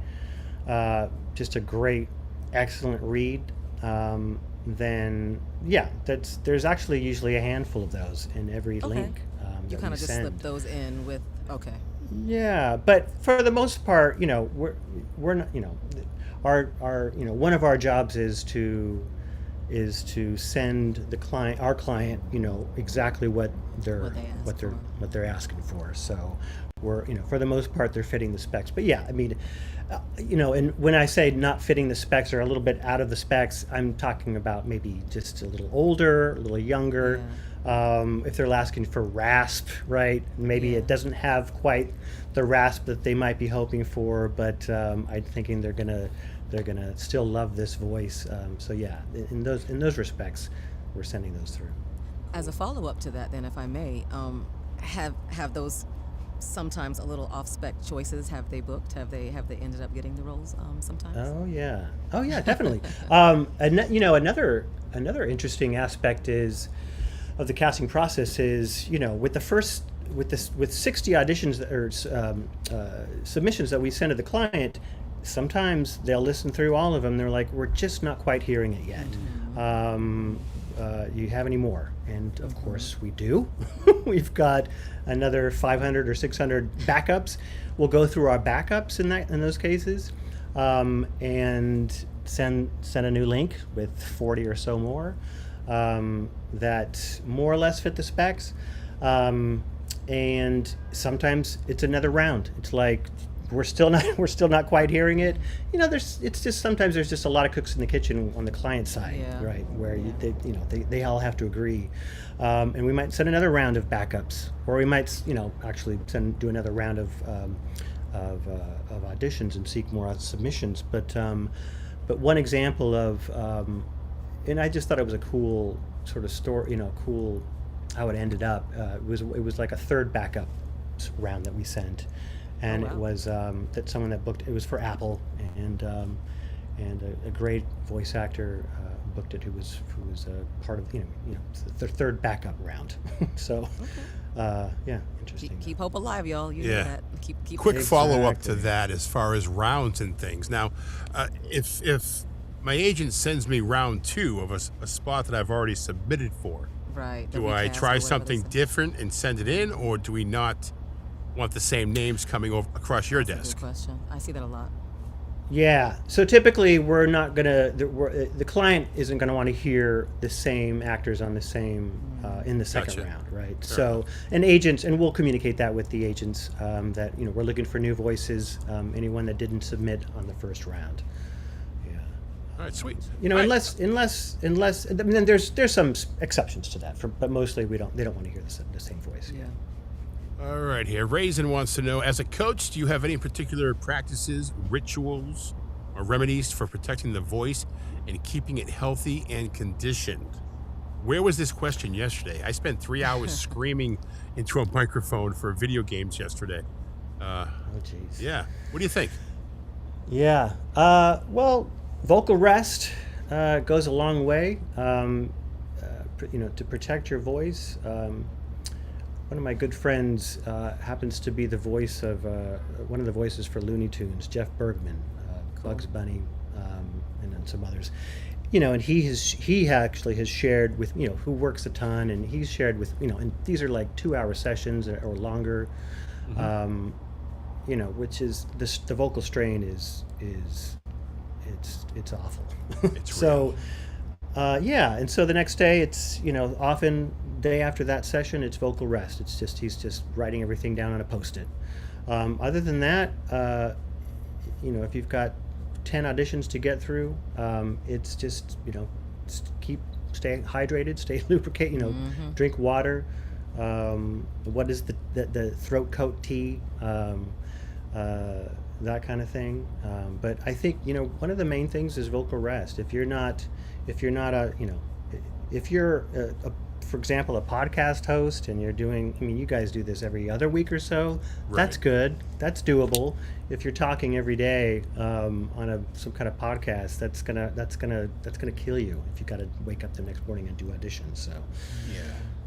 just a great, excellent read. Then, yeah, there's actually usually a handful of those in every link you kind of just slip those in with, okay. Yeah, but for the most part, we're not, our one of our jobs is to send our client exactly what they're asking for. So we're for the most part they're fitting the specs. But yeah, I mean, and when I say not fitting the specs or a little bit out of the specs, I'm talking about maybe just a little older, a little younger. If they're asking for rasp, right? Maybe it doesn't have quite the rasp that they might be hoping for, but I'm thinking they're gonna still love this voice. So yeah, in those respects, we're sending those through. As a follow-up to that, then, if I may, have those sometimes a little off-spec choices, have they booked? Have they ended up getting the roles sometimes? Oh yeah, definitely. Another interesting aspect of the casting process is, with 60 auditions or submissions that we send to the client, sometimes they'll listen through all of them. They're like, we're just not quite hearing it yet. You have any more? And of course we do. We've got another 500 or 600 backups. We'll go through our backups in those cases, and send a new link with 40 or so more that more or less fit the specs. And sometimes it's another round. It's like, we're still not quite hearing it. Sometimes there's just a lot of cooks in the kitchen on the client side, right? Where they all have to agree, and we might send another round of backups, or we might actually do another round of auditions and seek more submissions. But one example of, and I just thought it was a cool sort of story, cool how it ended up. It was like a third backup round that we sent. And it was that someone that booked. It was for Apple, and a great voice actor booked it, who was part of the third backup round. So, interesting. Keep hope alive, y'all. You know that. Keep quick follow up to that as far as rounds and things. Now, if my agent sends me round 2 of a spot that I've already submitted for, right? Do I try something different and send it in, or do we not want the same names coming over across your desk? Good question. I see that a lot. Yeah. So typically, we're not gonna. The client isn't gonna want to hear the same actors on the same in the second round, right? Fair enough. And agents, and we'll communicate that with the agents that we're looking for new voices. Anyone that didn't submit on the first round. Yeah. All right. Sweet. Unless I mean, there's some exceptions to that, but mostly they don't want to hear the same voice. Yeah. All right, here. Raisin wants to know, as a coach, do you have any particular practices, rituals, or remedies for protecting the voice and keeping it healthy and conditioned? Where was this question yesterday? I spent 3 hours screaming into a microphone for video games yesterday. Oh, jeez. Yeah. What do you think? Yeah. Well, vocal rest goes a long way, to protect your voice. One of my good friends happens to be the voice of one of the voices for Looney Tunes, Jeff Bergman, Bugs Bunny, and then some others. And he actually has shared with who works a ton, and he's shared with and these are like 2-hour sessions or longer, which is the vocal strain is it's awful. It's so. And so the next day, it's often day after that session, it's vocal rest. It's just he's just writing everything down on a Post-it. Other than that, if you've got 10 auditions to get through, it's just stay hydrated, stay lubricate. Drink water. What is the throat coat tea? That kind of thing. But I think one of the main things is vocal rest. If you're for example, a podcast host, and you're doing, you guys do this every other week or so. Right. That's good. That's doable. If you're talking every day on some kind of podcast, that's gonna kill you if you got to wake up the next morning and do auditions. So.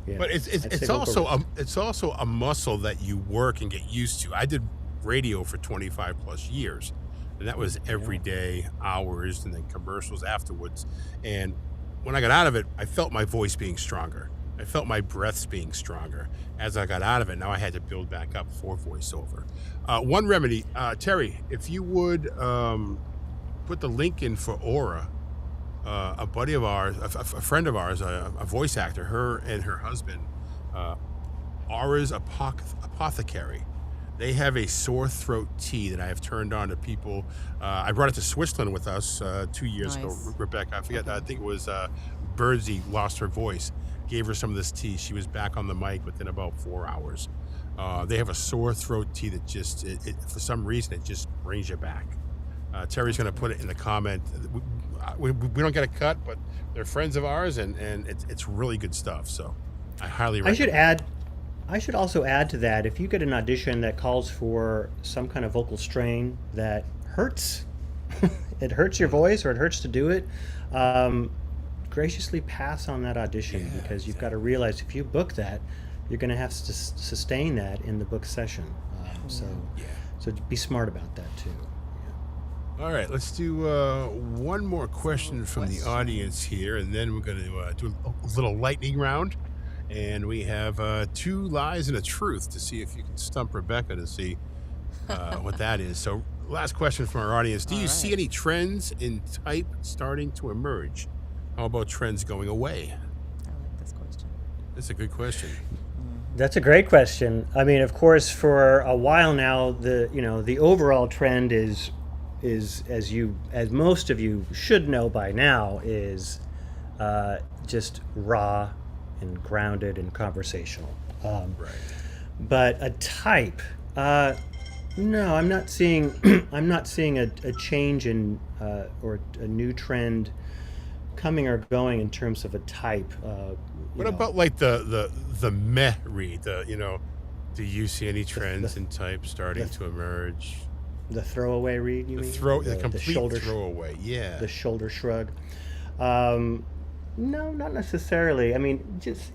Yeah. But it's also a muscle that you work and get used to. I did radio for 25 plus years, and that was every day, hours, and then commercials afterwards. And when I got out of it, I felt my voice being stronger. I felt my breaths being stronger. As I got out of it, now I had to build back up for voiceover. One remedy, Terry, if you would put the link in for Aura, a buddy of ours, a friend of ours, a voice actor, her and her husband, Aura's Apothecary. They have a sore throat tea that I have turned on to people. I brought it to Switzerland with us 2 years ago, Rebecca. I forget, I think it was Birdsey lost her voice. gave her some of this tea. She was back on the mic within about 4 hours. They have a sore throat tea that just, for some reason, it just brings you back. Terry's going to put it in the comment. We don't get a cut, but they're friends of ours, and it's really good stuff. So I highly recommend. I should also add to that, if you get an audition that calls for some kind of vocal strain that hurts, it hurts your voice or it hurts to do it, graciously pass on that audition, because you've got to realize if you book that, you're going to have to sustain that in the book session. So be smart about that too. All right, let's do one more question from the audience here, and then we're going to do a little lightning round. And we have 2 lies and a truth to see if you can stump Rebecca to see what that is. So last question from our audience. Do you see any trends in type starting to emerge? How about trends going away? I like this question. That's a good question. That's a great question. I mean, of course, for a while now, the overall trend is as most of you should know by now, is just raw and grounded and conversational. Right. But a type, no, I'm not seeing I'm not seeing a change in or a new trend coming or going in terms of a type. What about like the meh read? Do you see any trends in type starting to emerge? The throwaway read, you mean? The complete shoulder throwaway, yeah. The shoulder shrug. No, not necessarily. I mean, just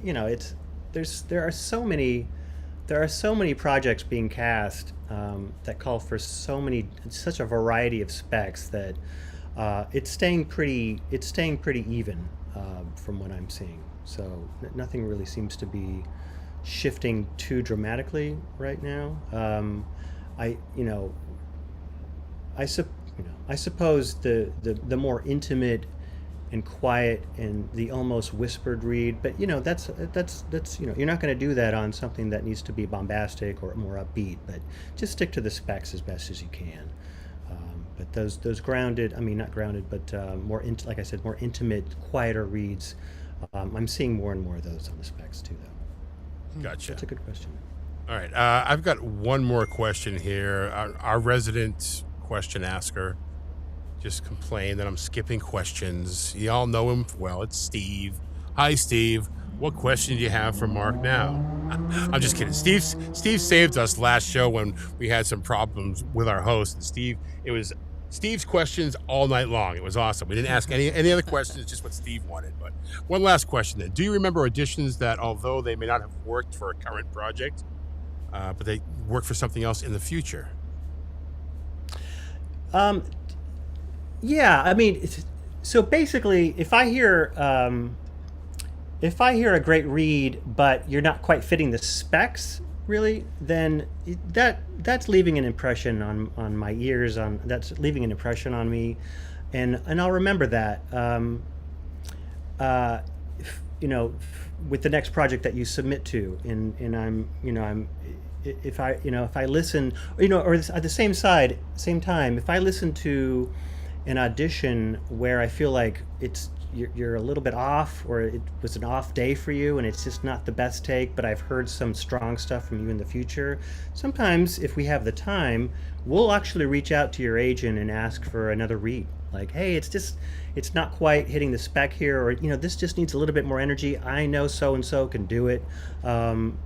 there are so many projects being cast that call for such a variety of specs that it's staying pretty even from what I'm seeing. So nothing really seems to be shifting too dramatically right now. I suppose the more intimate and quiet and the almost whispered read, but that's you're not going to do that on something that needs to be bombastic or more upbeat, but just stick to the specs as best as you can. But those grounded, not grounded, but like I said, more intimate, quieter reads, I'm seeing more and more of those on the specs too, though. Gotcha. That's a good question. All right, I've got one more question here. Our resident question asker just complained that I'm skipping questions. You all know him well. It's Steve. Hi, Steve. What question do you have for Mark now? I'm just kidding. Steve saved us last show when we had some problems with our host. And it was Steve's questions all night long. It was awesome. We didn't ask any other questions, just what Steve wanted. But one last question then. Do you remember auditions that, although they may not have worked for a current project, but they work for something else in the future? Yeah, so basically, if I hear a great read, but you're not quite fitting the specs, really, then that's leaving an impression on my ears. That's leaving an impression on me, and I'll remember that. With the next project that you submit to, and if I listen, or at the same time, if I listen to an audition where I feel like you're a little bit off, or it was an off day for you and it's just not the best take, but I've heard some strong stuff from you in the future, sometimes if we have the time, we'll actually reach out to your agent and ask for another read. Like, hey, it's not quite hitting the spec here, or this just needs a little bit more energy. I know so and so can do it. Can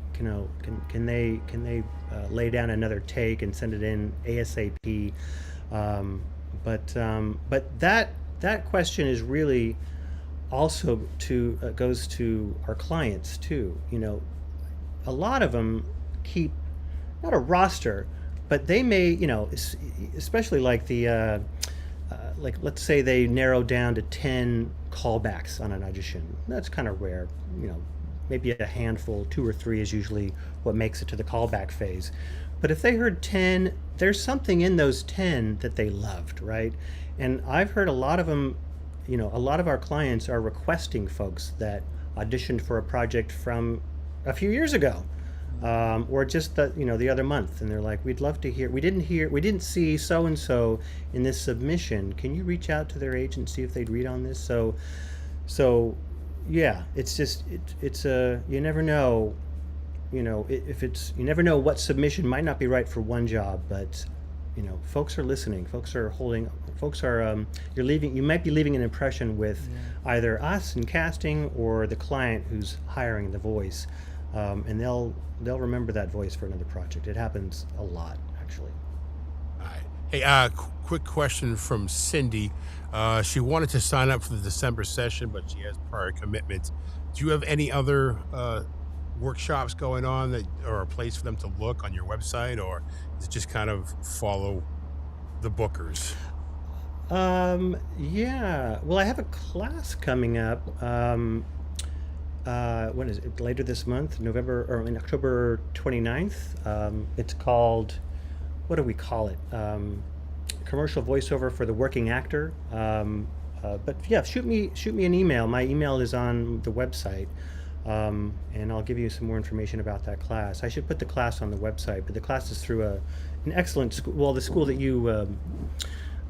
they lay down another take and send it in ASAP? But that question is really also goes to our clients too. A lot of them keep not a roster, but they may, especially like like let's say they narrow down to 10 callbacks on an audition. That's kind of rare. Maybe a handful, 2 or 3 is usually what makes it to the callback phase. But if they heard 10, there's something in those 10 that they loved, right? And I've heard a lot of them, a lot of our clients are requesting folks that auditioned for a project from a few years ago, or just the other month, and they're like, we'd love to hear. We didn't see so and so in this submission. Can you reach out to their agent, see if they'd read on this? So Yeah, it's just it's a you never know, if it's you never know what submission might not be right for one job, but folks are listening. Folks are holding. Folks are you might be leaving an impression with either us in casting or the client who's hiring the voice, and they'll remember that voice for another project. It happens a lot, actually. All right. Hey, quick question from Cindy. She wanted to sign up for the December session, but she has prior commitments. Do you have any other workshops going on that or a place for them to look on your website, or is it just kind of follow the bookers? Yeah. Well, I have a class coming up. When is it? Later this month, October 29th. It's called, what do we call it? Commercial voiceover for the working actor. But yeah, shoot me an email. My email is on the website. And I'll give you some more information about that class. I should put the class on the website, but the class is through an excellent school. Well, the school that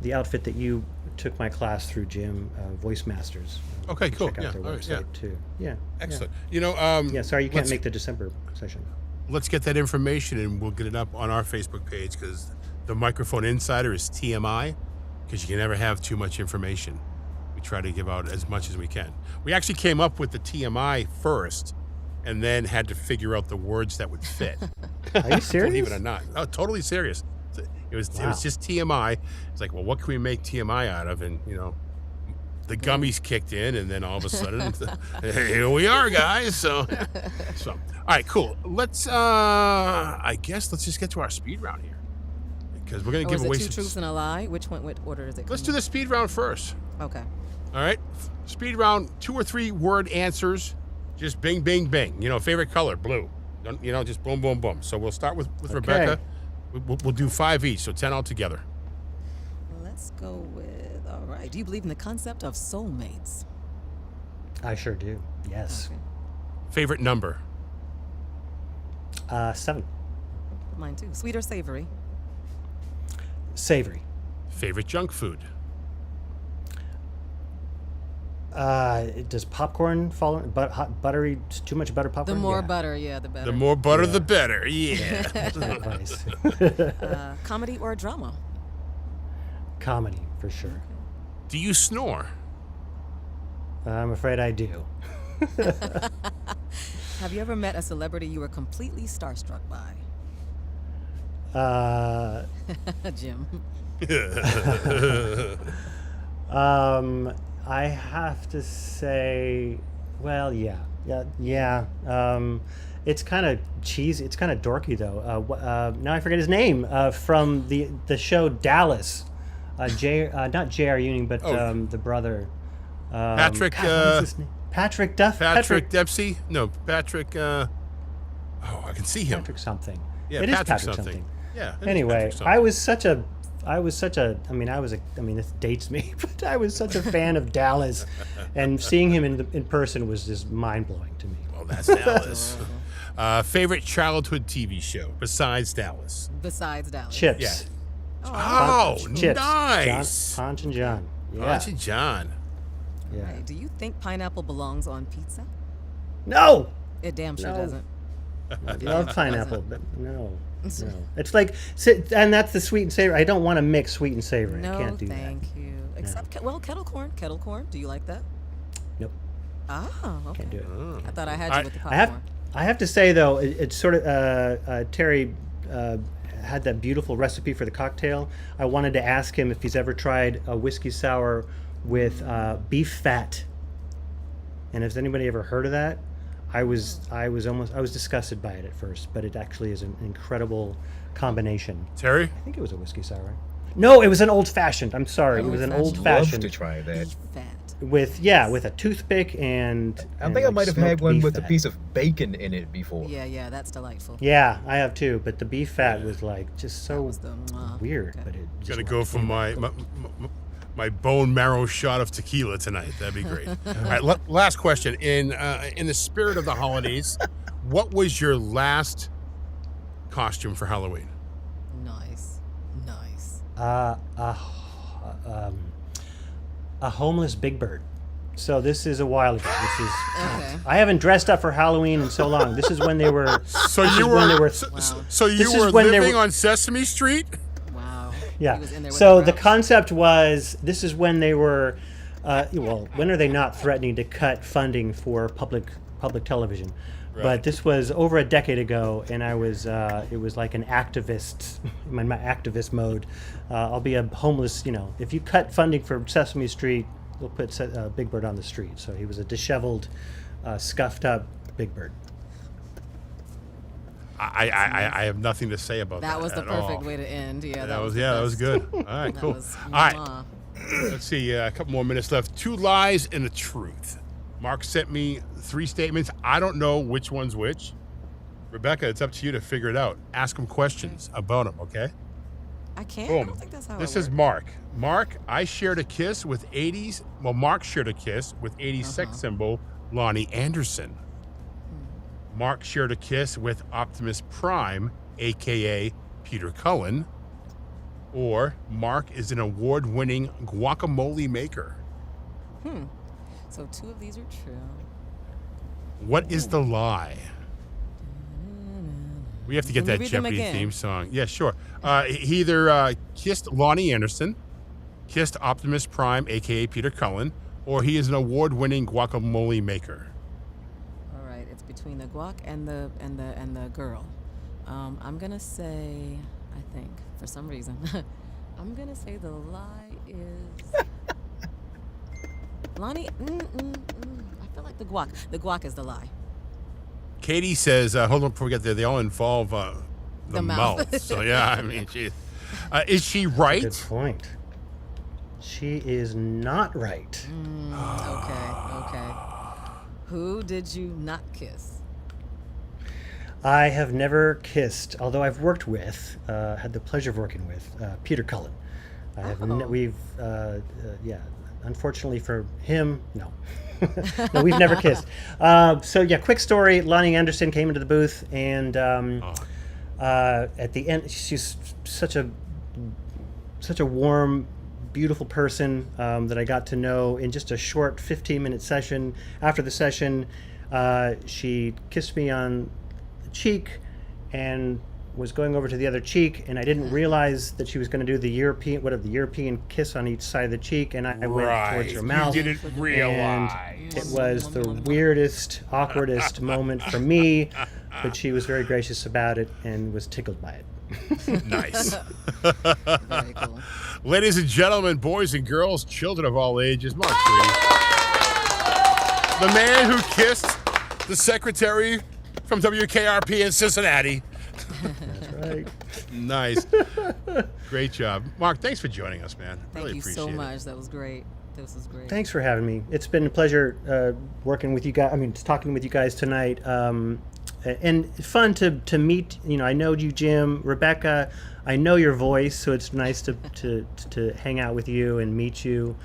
the outfit that you took my class through, Jim, Voice Masters. Okay, cool. Check out their website too. Yeah. Excellent. Yeah. Sorry, you can't make the December session. Let's get that information and we'll get it up on our Facebook page, because the Microphone Insider is TMI, because you can never have too much information. We try to give out as much as we can. We actually came up with the TMI first and then had to figure out the words that would fit. Are you serious? Believe it or not. Oh, totally serious. It was just TMI. It's like, well, what can we make TMI out of? And, the gummies kicked in, and then all of a sudden, here we are, guys. So, all right, cool. Let's just get to our speed round here, because we're going to give away two truths and a lie. What order is it? Let's do the speed round first. Okay. All right. Speed round, 2 or 3 word answers. Just bing, bing, bing. Favorite color, blue. Just boom, boom, boom. So we'll start with Okay. Rebecca. We'll do 5 each, so 10 altogether. Let's go with, all right. Do you believe in the concept of soulmates? I sure do. Yes. Okay. Favorite number? 7. Mine too. Sweet or savory? Savory. Favorite junk food? Does popcorn fall in, buttery, too much butter popcorn? The more Yeah. butter, the better. The more butter, the better. Yeah. Advice. Comedy or drama? Comedy, for sure. Do you snore? I'm afraid I do. Have you ever met a celebrity you were completely starstruck by? Jim. I have to say, well, yeah. It's kind of cheesy. It's kind of dorky, though. Now I forget his name. From the show Dallas. Not J.R. Ewing, but the brother. Patrick. What is his name? Patrick Duff. Patrick Dempsey? No, Patrick. I can see him. Patrick something. Yeah, it is Patrick Patrick something. Yeah. it is Anyway, Patrick something. this dates me, but I was such a fan of Dallas, and seeing him in person was just mind-blowing to me. Well, that's Dallas. Favorite childhood TV show besides Dallas? Besides Dallas. Chips. Yeah. Oh, Chips. Nice. Ponch and John. Yeah. Ponch and John. Yeah. right. Do you think pineapple belongs on pizza? No! It damn sure No. doesn't. I love pineapple, but no. It's like, and that's the sweet and savory. I don't want to mix sweet and savory. No, I can't do thank you. Except, kettle corn. Kettle corn. Do you like that? Nope. Oh, okay. Can't do it. I thought I had you Alright. with the popcorn. I have to say, though, it's sort of, Terry had that beautiful recipe for the cocktail. I wanted to ask him if he's ever tried a whiskey sour with beef fat. And has anybody ever heard of that? I was disgusted by it at first, but it actually is an incredible combination. Terry? I think it was a whiskey sour. No, it was an old fashioned. I'm sorry, it was an old Love fashioned to try that. Beef fat. with a toothpick and. I think I might have had smoked one beef with a fat. piece of bacon in it before. Yeah, that's delightful. Yeah, I have too, but the beef fat was like just so was the mwah. weird. Okay. But it just Gotta go worked. for my bone marrow shot of tequila tonight. That'd be great. All right, last question. In the spirit of the holidays, what was your last costume for Halloween? Nice. A homeless Big Bird. So this is a while ago. This is. Okay. I haven't dressed up for Halloween in so long. This is when they were. So this you is when they were. were. So you This is were when they living were- on Sesame Street. Wow. Yeah. He was in there with So the the Grouch. concept was this is when they were. Well, when are they not threatening to cut funding for public television? But this was over a decade ago, and I was. It was like an activist, in my activist mode. I'll be a homeless. If you cut funding for Sesame Street, we'll put Big Bird on the street. So he was a disheveled, scuffed up Big Bird. I have nothing to say about that. That was the at perfect all. way to end. Yeah, That was the that was best. good. All right, That cool. was All right, mwah. let's see. A couple more minutes left. 2 lies and a truth. Mark sent me 3 statements. I don't know which one's which. Rebecca, it's up to you to figure it out. Ask him questions about them, okay? I can't. I Boom. don't think that's how This it is works. Mark. Mark, I shared a kiss with 80s. Well, Mark shared a kiss with 80s sex symbol Lonnie Anderson. Mark shared a kiss with Optimus Prime, aka Peter Cullen. Or Mark is an award-winning guacamole maker. So 2 of these are true. What is the lie? We have to get Let me that read them Jeopardy again. theme song. Yeah, sure. He either kissed Lonnie Anderson, kissed Optimus Prime, aka Peter Cullen, or he is an award-winning guacamole maker. All right, it's between the guac and the girl. I'm gonna say, I think for some reason, I'm gonna say the lie is Lonnie. I feel like the guac. The guac is the lie. Katie says, hold on before we get there, they all involve the mouth. mouth. So, yeah, I mean, is she right? Good point. She is not right. Okay. Who did you not kiss? I have never kissed, although I've worked with, had the pleasure of working with Peter Cullen. I have. We've, unfortunately for him, no. No, we've never kissed. So yeah, quick story. Lonnie Anderson came into the booth, and at the end, she's such a warm, beautiful person that I got to know in just a short 15-minute session. After the session, she kissed me on the cheek and was going over to the other cheek, and I didn't realize that she was going to do the European kiss on each side of the cheek, and I went towards her mouth. You didn't realize. And it was the weirdest, awkwardest moment for me, but she was very gracious about it and was tickled by it. Nice. Very cool. Ladies and gentlemen, boys and girls, children of all ages, Mark Sweeney. The man who kissed the secretary from WKRP in Cincinnati. That's right. Nice. Great job. Mark, thanks for joining us, man. Thank Really you appreciate so it. much. That was great. This was great. Thanks for having me. It's been a pleasure working with you guys. I mean, just talking with you guys tonight, and fun to meet. I know you, Jim, Rebecca. I know your voice, so it's nice to hang out with you and meet you.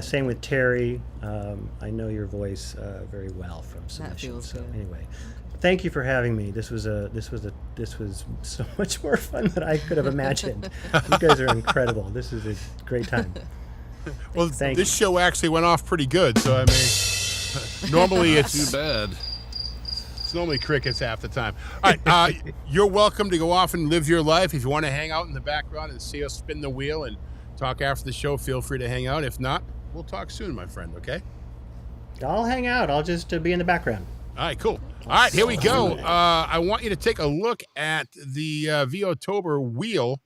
Same with Terry. I know your voice very well from submission. feels So good. anyway, thank you for having me. This was so much more fun than I could have imagined. You guys are incredible. This is a great time. Well, Thank this show actually went off pretty good, so I mean, normally Too it's bad. normally crickets half the time. All right, you're welcome to go off and live your life. If you want to hang out in the background and see us spin the wheel and talk after the show, feel free to hang out. If not, we'll talk soon, my friend, okay? I'll hang out. I'll just be in the background. All right, cool. All right, here we go. I want you to take a look at the VO-TOBER wheel.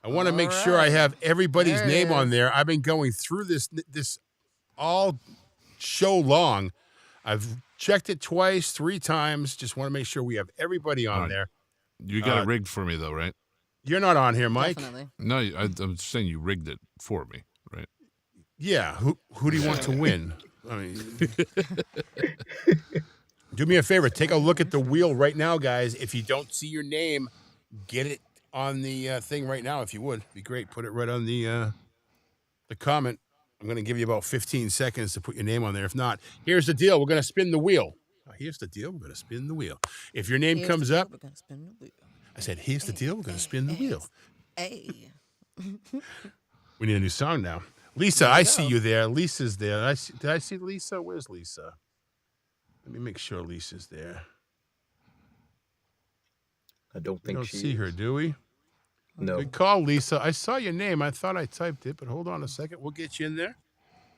I want to make sure I have everybody's There it name on is. there. I've been going through this all show long. I've checked it twice, 3 times. Just want to make sure we have everybody on All right. there. You got it rigged for me, though, right? You're not on here, Mike. Definitely. No, I'm saying you rigged it for me, right? Yeah. Who do you want to win? I mean, do me a favor. Take a look at the wheel right now, guys. If you don't see your name, get it on the thing right now, if you would. Be great. Put it right on the comment. I'm going to give you about 15 seconds to put your name on there. If not, here's the deal. We're going to spin the wheel. Here's the deal. We're going to spin the wheel. If your name comes up, We're gonna spin the wheel. I said, here's the deal. We're going to spin the wheel. Hey. We need a new song now. Lisa, There I you see go. you there. Lisa's there. Did I see Lisa? Where's Lisa? Let me make sure Lisa's there. I don't We think don't she see her, is. do we? No. Good call, Lisa. I saw your name. I thought I typed it, but hold on a second. We'll get you in there.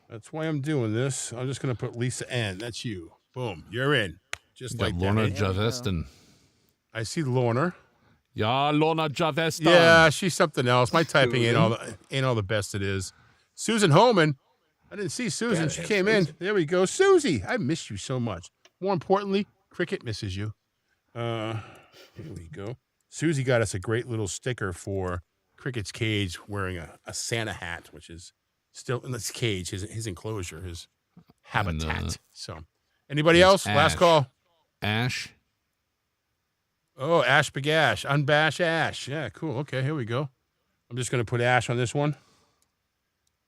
That's why I'm doing this. I'm just going to put Lisa N. That's you. Boom. You're in. Just Got like Lorna that. There we go. Javeston. I see Lorna. Yeah, Lorna Javeston. Yeah, she's something else. My typing ain't Susan. all the best it is. Susan Holman. I didn't see Susan. Gotta She have came in. Susan. There we go. Susie, I miss you so much. More importantly, Cricket misses you. Here we go. Susie got us a great little sticker for Cricket's cage wearing a Santa hat, which is still in his cage, his enclosure, his habitat. So, anybody it's else? Last Ash. call. Ash. Oh, Ash Bagash. Unbash Ash. Yeah, cool. Okay, here we go. I'm just going to put Ash on this one.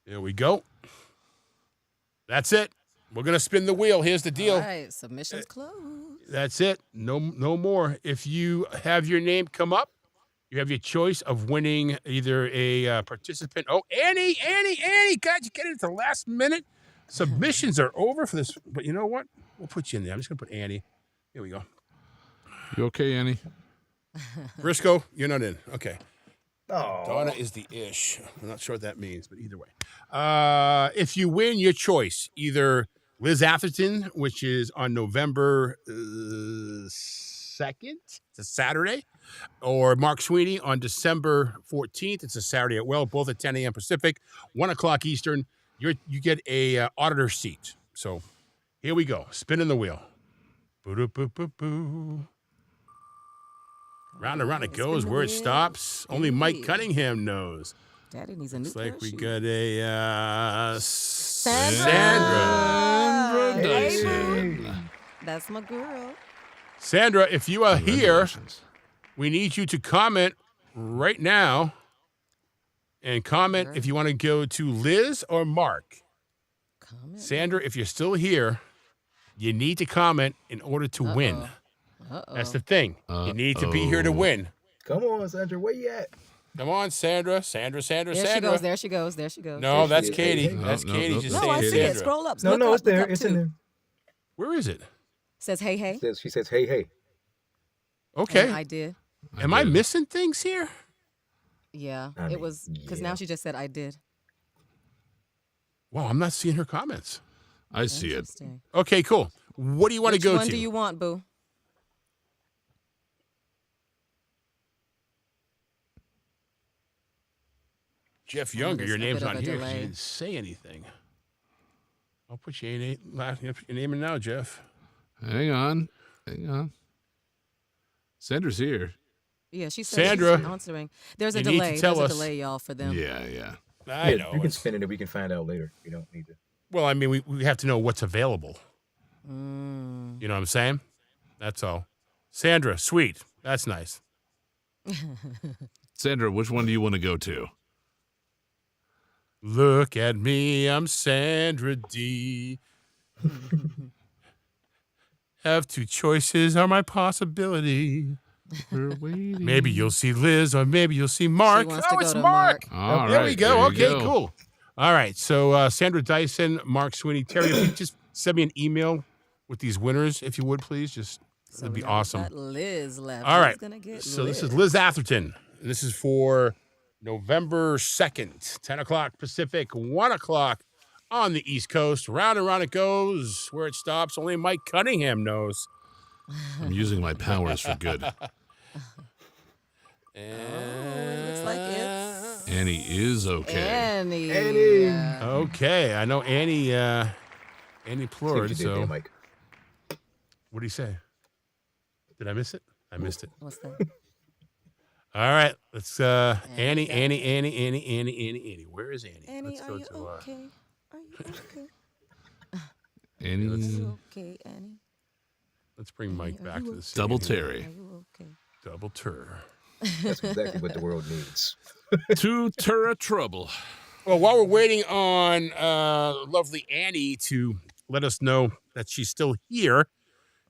There we go. That's it. We're going to spin the wheel. Here's the deal. All right, submissions closed. That's it. No more. If you have your name come up, you have your choice of winning either a participant. Oh, Annie. God, you get it at the last minute. Submissions are over for this. But you know what? We'll put you in there. I'm just going to put Annie. Here we go. You okay, Annie? Briscoe, you're not in. Okay. Oh. Donna is the ish. I'm not sure what that means, but either way. If you win, your choice. Either Liz Atherton, which is on November 2nd. It's a Saturday. Or Mark Sweeney on December 14th. It's a Saturday at both at 10 a.m. Pacific, 1 o'clock Eastern. You get a auditor seat. So here we go. Spinning the wheel. Boo-doo-boo-boo-boo. Round and round it Spin goes. the Where it wheel. stops, only Mike Indeed. Cunningham knows. Daddy needs a new Looks like we parachute. got a Sandra. Sandra Hey, Dyson. boo. That's my girl. Sandra, if you are here, Congratulations. we need you to comment right now. And comment if you want to go to Liz or Mark. Comment. Sandra, if you're still here, you need to comment in order to win. That's the thing. You need to be here to win. Come on, Sandra. Where you at? Come on, Sandra. Sandra. There she goes. There she goes. There she goes. No, There that's she is. Katie. No, That's no, Katie no, just no, No, I saying see it. Sandra. Scroll up. No, Look no, up, it's there. look up It's too. in there. Where is it? Says hey hey. She says, hey, hey. Okay. And I did. Am I missing things here? Yeah, I it mean, was because yeah. now she just said I did. Wow, I'm not seeing her comments. I see it. Interesting. Okay, cool. What do you want to Which go one to? do you want, boo? Jeff Younger, there's your a name's bit of not a here 'cause delay. you didn't say anything. I'll put your name in now, Jeff. Hang on. Sandra's here. Yeah, she said Sandra, she's answering. There's a you need to delay. tell There's a us. delay, y'all, for them. Yeah. I Yeah, know. you can it's- spin it and we can find out later. You don't need to. Well, I mean, we have to know what's available. Mm. You know what I'm saying? That's all. Sandra, sweet. That's nice. Sandra, which one do you want to go to? Look at me, I'm Sandra D. Have two choices are my possibility. We're waiting. Maybe you'll see Liz or maybe you'll see Mark. She wants to Oh, go it's to Mark. All There right, we go. you Okay, go. cool. All right. So Sandra Dyson, Mark Sweeney, Terry, if you just send me an email with these winners, if you would, please. Just So that'd be now we awesome. got Liz left. All right. Who's gonna get So this is Liz? Liz Atherton. And this is for November 2nd, 10 o'clock Pacific, 1 o'clock on the East Coast. Round and round it goes. Where it stops, only Mike Cunningham knows. I'm using my powers for good. It looks like it's Annie is okay. Annie. Annie. Okay, I know Annie See what you Plurid, did so there, Mike. what did he say? Did I miss it? I missed it. What's that? All right, let's Annie. Annie. Where is Annie? Annie, Let's are go you to okay? Are you okay? Annie, Are you okay, Annie? let's bring Mike back to the scene. Double here. Terry. Are you okay? Double Tur. That's exactly what the world needs. Two Terra Trouble. Well, while we're waiting on lovely Annie to let us know that she's still here,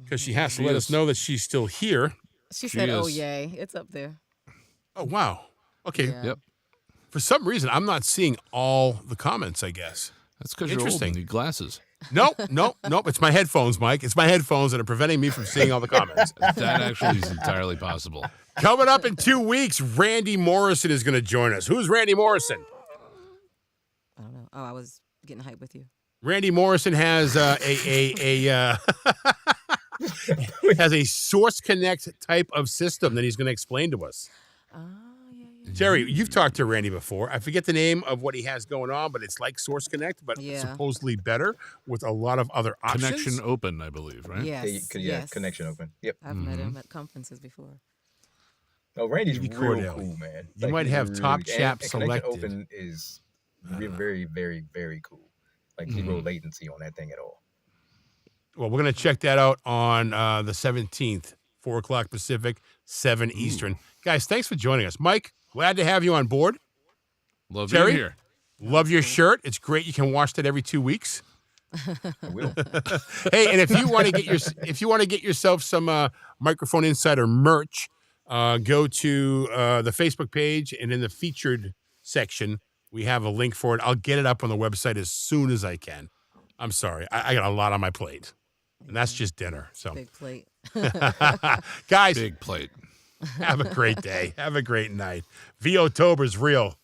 because she has to let us know that she's still here. She She said, "Oh is. yay, it's up there." Oh wow. Okay. Yeah. Yep. For some reason, I'm not seeing all the comments, I guess. That's because you're old and need glasses. Nope. It's my headphones, Mike. It's my headphones that are preventing me from seeing all the comments. That actually is entirely possible. Coming up in 2 weeks, Randy Morrison is going to join us. Who's Randy Morrison? I don't know. Oh, I was getting hyped with you. Randy Morrison has has a Source Connect type of system that he's going to explain to us. Jerry, you've talked to Randy before. I forget the name of what he has going on, but it's like Source Connect, but supposedly better with a lot of other options. Connection Open, I believe, right? Yes. Connection Open. Yep. I've met him at conferences before. Oh, Randy's real cool, man. You might have Top Chap selected. Connection Open is very, very, very cool. Like zero latency on that thing at all. Well, we're going to check that out on the 17th, 4 o'clock Pacific, 7 Eastern. Guys, thanks for joining us. Mike, glad to have you on board. Love Jerry, being here. Love your shirt. It's great. You can wash that every 2 weeks. I will. Hey, and if you want to get yourself some Microphone Insider merch, go to the Facebook page, and in the featured section, we have a link for it. I'll get it up on the website as soon as I can. I'm sorry. I got a lot on my plate, and that's just dinner. So Big plate. Guys, big plate. Have a great day. Have a great night. VO-TOBER's real.